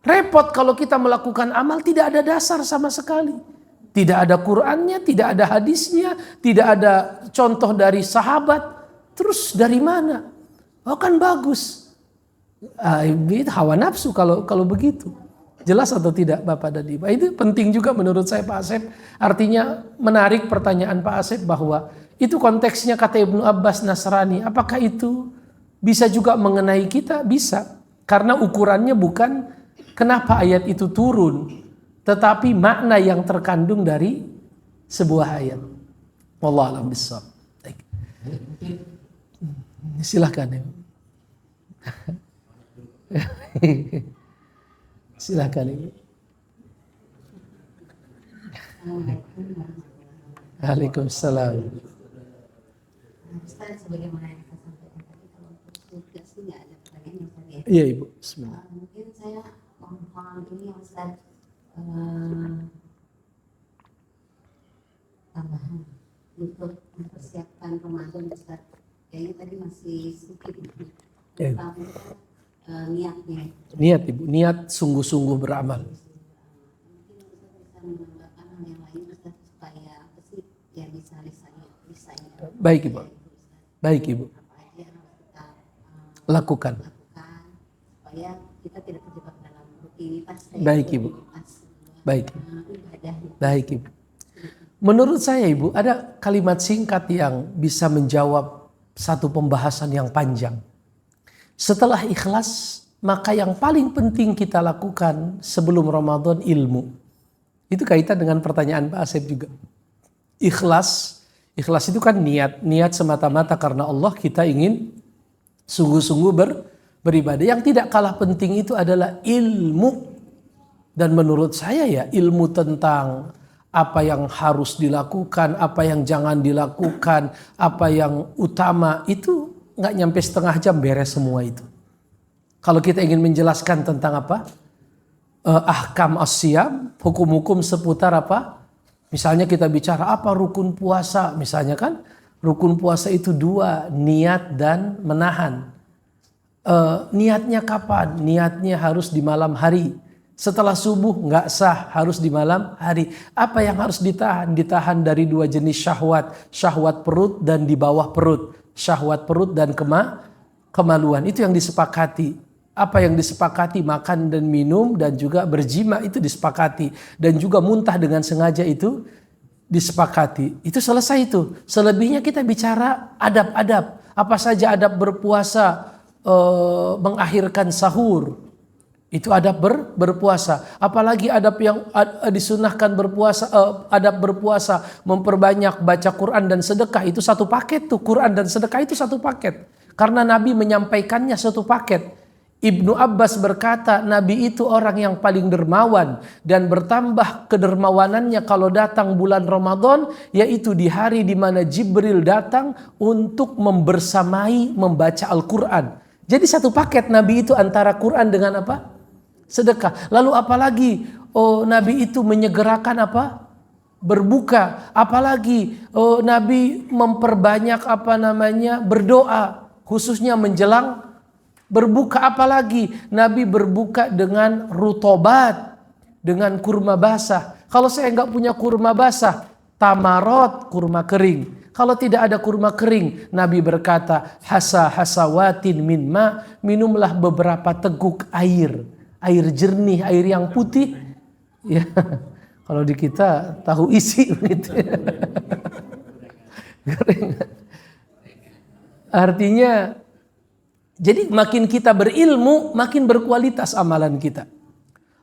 Repot kalau kita melakukan amal tidak ada dasar sama sekali. Tidak ada Qur'annya, tidak ada hadisnya, tidak ada contoh dari sahabat. Terus dari mana? Oh kan bagus. Itu hawa nafsu kalau begitu. Jelas atau tidak Bapak dan Ibu? Itu penting juga menurut saya Pak Asep. Artinya menarik pertanyaan Pak Asep bahwa itu konteksnya kata Ibnu Abbas Nasrani. Apakah itu bisa juga mengenai kita? Bisa. Karena ukurannya bukan kenapa ayat itu turun, tetapi makna yang terkandung dari sebuah ayat. Wallahu a'lam bishawab. Silakan. Silakan Ibu. Waalaikumsalam. Ustaz, sebagaimana yang saya sampaikan tadi, kalau untuk tugas nggak ada pertanyaan yang saya. Iya Ibu. Bismillah. Mungkin saya mohon ini Ustaz tambahan untuk mempersiapkan Ramadan Ustaz. Kayaknya tadi masih sedikit tentang niatnya. Niat Ibu, niat sungguh-sungguh beramal. Mungkin Ustaz bisa menambahkan hal yang lain Ustaz supaya apa sih ya bisa Baik Ibu. Baik Ibu. Apa aja yang harus kita Lakukan. supaya kita tidak terjebak dalam rutinitas. Baik Ibu. Baik. Ibadah. Baik Ibu. Menurut saya Ibu, ada kalimat singkat yang bisa menjawab satu pembahasan yang panjang. Setelah ikhlas, maka yang paling penting kita lakukan sebelum Ramadan ilmu. Itu kaitan dengan pertanyaan Pak Asep juga. Ikhlas itu kan niat semata-mata karena Allah, kita ingin sungguh-sungguh beribadah. Yang tidak kalah penting itu adalah ilmu. Dan menurut saya ya ilmu tentang apa yang harus dilakukan, apa yang jangan dilakukan, apa yang utama, itu nggak nyampe setengah jam beres semua itu. Kalau kita ingin menjelaskan tentang ahkam as-siyam, hukum-hukum seputar misalnya kita bicara apa rukun puasa, misalnya kan rukun puasa itu 2, niat dan menahan. Niatnya kapan? Niatnya harus di malam hari. Setelah subuh nggak sah, harus di malam hari. Apa yang harus ditahan? Ditahan dari 2 jenis syahwat. Syahwat perut dan di bawah perut. Syahwat perut dan kemaluan. Itu yang disepakati. Apa yang disepakati? Makan dan minum dan juga berjima itu disepakati. Dan juga muntah dengan sengaja itu disepakati. Itu selesai itu. Selebihnya kita bicara adab-adab. Apa saja adab berpuasa, mengakhirkan sahur. Itu adab berpuasa. Apalagi adab yang disunahkan berpuasa, adab berpuasa, memperbanyak baca Quran dan sedekah, itu satu paket tuh. Quran dan sedekah itu satu paket. Karena Nabi menyampaikannya satu paket. Ibnu Abbas berkata, Nabi itu orang yang paling dermawan dan bertambah kedermawanannya kalau datang bulan Ramadan, yaitu di hari di mana Jibril datang untuk membersamai membaca Al-Quran. Jadi satu paket Nabi itu antara Quran dengan apa? Sedekah. Lalu apalagi Nabi itu menyegerakan apa? Berbuka. Apalagi Nabi memperbanyak berdoa, khususnya menjelang berbuka. Apalagi Nabi berbuka dengan rutobat, dengan kurma basah. Kalau saya nggak punya kurma basah, tamarot, kurma kering. Kalau tidak ada kurma kering, Nabi berkata, hasawatin min ma, minumlah beberapa teguk air jernih, air yang putih. Ya, kalau di kita tahu isi gitu. Artinya, jadi makin kita berilmu, makin berkualitas amalan kita.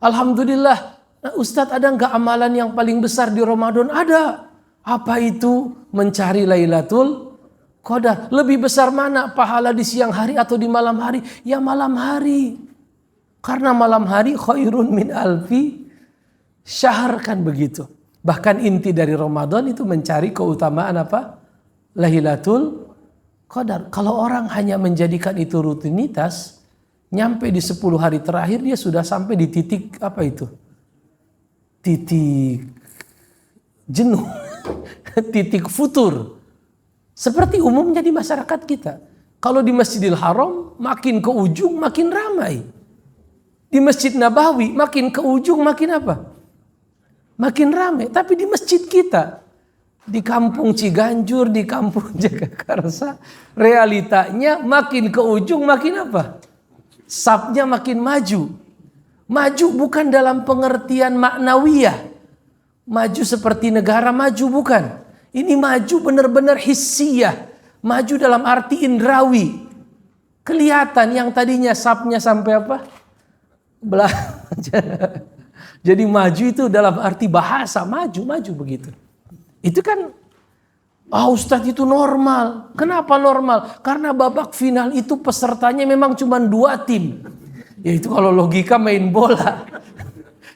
Alhamdulillah, Ustadz, ada nggak amalan yang paling besar di Ramadan? Ada. Apa itu? Mencari Lailatul Qadar. Lebih besar mana pahala di siang hari atau di malam hari? Ya malam hari. Karena malam hari khairun min alfi syahr, kan begitu. Bahkan inti dari Ramadan itu mencari keutamaan apa? Lailatul Qadar. Kalau orang hanya menjadikan itu rutinitas, nyampe di 10 hari terakhir dia sudah sampai di titik apa itu? Titik jenuh, titik futur. Seperti umumnya di masyarakat kita. Kalau di Masjidil Haram makin ke ujung makin ramai. Di Masjid Nabawi makin ke ujung makin apa? Makin ramai. Tapi di masjid kita, di kampung Ciganjur, di kampung Jagakarsa, realitanya makin ke ujung makin apa? Sapnya makin maju. Maju bukan dalam pengertian maknawiyah. Maju seperti negara maju, bukan. Ini maju benar-benar hissiyah. Maju dalam arti indrawi. Kelihatan yang tadinya sapnya sampai apa? Jadi maju itu dalam arti bahasa, maju begitu. Itu kan, Ustadz itu normal. Kenapa normal? Karena babak final itu pesertanya memang cuma 2 tim. Ya itu kalau logika main bola.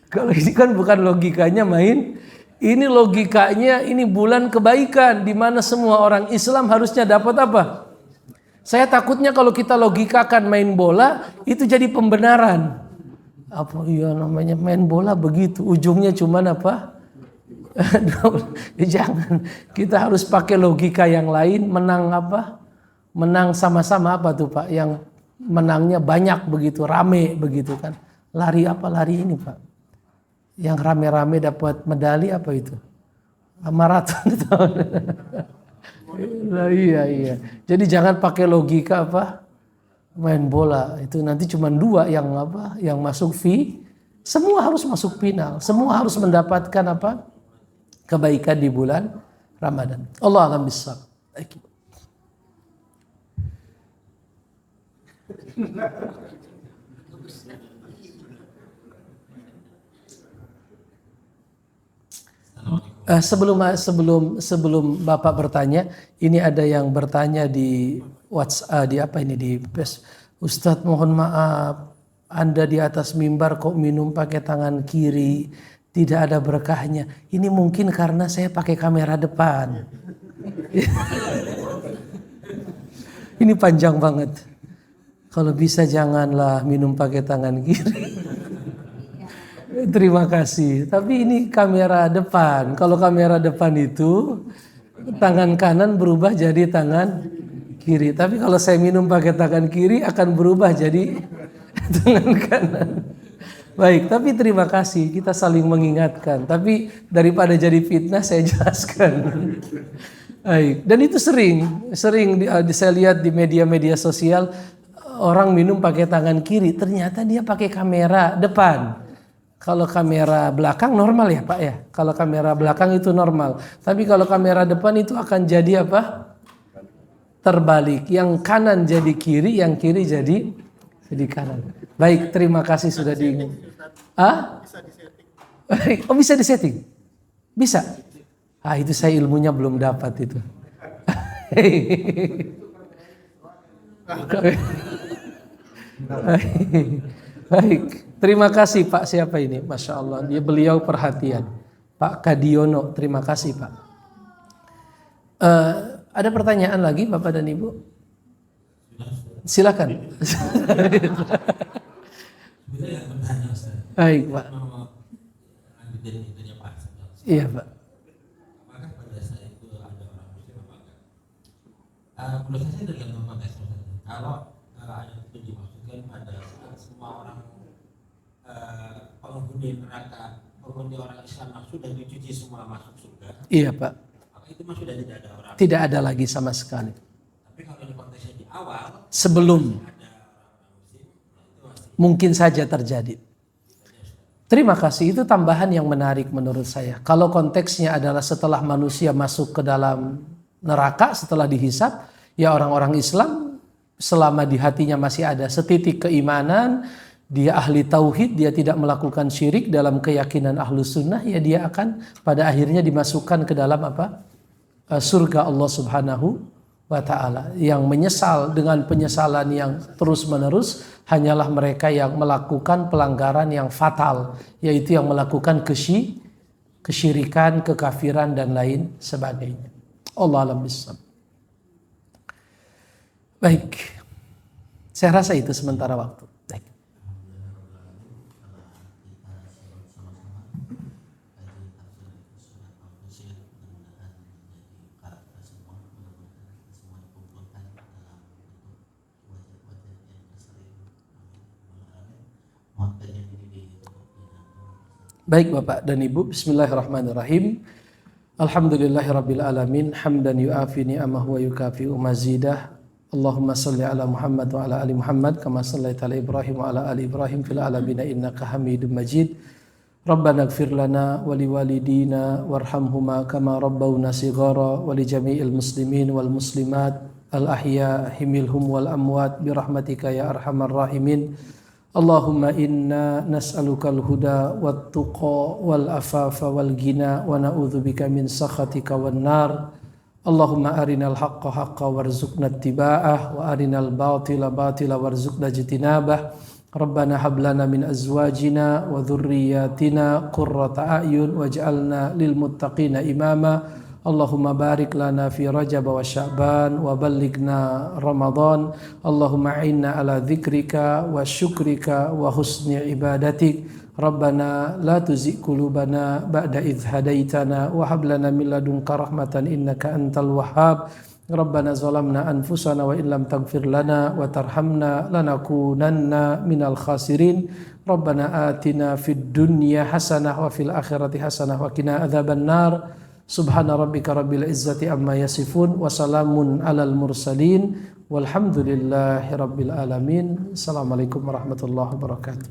Kalau ini kan bukan logikanya main. Ini logikanya ini bulan kebaikan, di mana semua orang Islam harusnya dapat apa? Saya takutnya kalau kita logikakan main bola itu jadi pembenaran. Apa iya namanya main bola begitu, ujungnya cuman apa? Jangan, kita harus pakai logika yang lain. Menang apa? Menang sama-sama apa tuh Pak? Yang menangnya banyak begitu, rame begitu kan? Lari apa lari ini Pak? Yang rame-rame dapat medali apa itu? Maraton. Nah, iya. Jadi jangan pakai logika apa? Main bola itu nanti cuma 2 yang apa? Yang masuk semua harus masuk final. Semua harus mendapatkan apa? Kebaikan di bulan Ramadan. Allah alam bissawab. Sebelum Bapak bertanya, ini ada yang bertanya di WhatsApp, di Face. Ustadz mohon maaf, Anda di atas mimbar kok minum pakai tangan kiri, tidak ada berkahnya. Ini mungkin karena saya pakai kamera depan. Ini panjang banget. Kalau bisa janganlah minum pakai tangan kiri. Terima kasih. Tapi ini kamera depan. Kalau kamera depan itu tangan kanan berubah jadi tangan kiri. Tapi kalau saya minum pakai tangan kiri akan berubah jadi tangan kanan. Baik, tapi terima kasih kita saling mengingatkan. Tapi daripada jadi fitnah saya jelaskan. Baik, dan itu sering saya lihat di media-media sosial orang minum pakai tangan kiri, ternyata dia pakai kamera depan. Kalau kamera belakang normal ya Pak ya. Kalau kamera belakang itu normal. Tapi kalau kamera depan itu akan jadi apa? Terbalik. Yang kanan jadi kiri, yang kiri jadi kanan. Baik, terima kasih sudah diingat. Ah? Oh bisa disetting? Bisa? Ah itu saya ilmunya belum dapat itu. Baik, terima kasih Pak. Siapa ini? Masya Allah, beliau perhatian. Pak Kadiono, terima kasih Pak. Ada pertanyaan lagi Bapak dan Ibu? Silakan. Baik Pak. Iya Pak. Apakah pada saat itu ada orang muslim apa enggak? Menurut saya tergantung konteks. Kalau ayat itu dimaksudkan pada saat semua orang penghuni neraka, penghuni orang Islam sudah dicuci semua masuk surga. Iya Pak. Maka itu mah sudah tidak ada orang. Tidak ada lagi sama sekali. Tapi kalau di konteksnya di awal Sebelum ada orang muslim, itu masih mungkin saja terjadi. Terima kasih, itu tambahan yang menarik menurut saya. Kalau konteksnya adalah setelah manusia masuk ke dalam neraka, setelah dihisap, ya orang-orang Islam selama di hatinya masih ada setitik keimanan, dia ahli tauhid, dia tidak melakukan syirik dalam keyakinan ahlus sunnah, ya dia akan pada akhirnya dimasukkan ke dalam apa? Surga Allah Subhanahu wa ta'ala. Yang menyesal dengan penyesalan yang terus menerus hanyalah mereka yang melakukan pelanggaran yang fatal, yaitu yang melakukan kesyirikan, kekafiran dan lain sebagainya. Allah alam bissawab. Baik, saya rasa itu sementara waktu. Baik. Baik Bapak dan Ibu, bismillahirrahmanirrahim. Alhamdulillahirabbil alamin, hamdan yuafi ni'amahu wa yukafi'u mazidah. Allahumma salli ala Muhammad wa ala ali Muhammad kama sallaita ala Ibrahim wa ala ali Ibrahim fil alamin innaka Hamidum Majid. Rabbana ighfir lana wa liwalidina warhamhuma kama rabbawna shighara wa li jami'il muslimin wal muslimat al ahya'i minhum wal amwat bi rahmatika ya arhamar rahimin. Allahumma inna nas'alukal huda wat tuqa wal afafa wal ghina wa na'udzubika min sakhatika wan nar. Allahumma arinal haqqa haqqa warzuqna ittiba'ah wa arinal batila batila warzuqna ijtinabah. Rabbana hab lana min azwajina wa dhurriyyatina qurrata a'yun waj'alna lil muttaqina imama. Allahumma barik lana fi Rajab wa Sya'ban wa ballighna Ramadan. Allahumma inna ala dzikrika wa syukrika wa husni ibadatik. Rabbana la tuzigh qulubana ba'da idh hadaitana wa hab lana min ladunka rahmatan innaka antal wahhab. Rabbana zalamna anfusana wa illam taghfir lana wa tarhamna lanakunanna minal khasirin. Rabbana atina fid dunya hasanah wa fil akhirati hasanah wa qina adzaban nar. Subhana rabbika rabbil izzati amma yasifun wa salamun alal mursalin walhamdulillahi rabbil alamin. Assalamualaikum warahmatullahi wabarakatuh.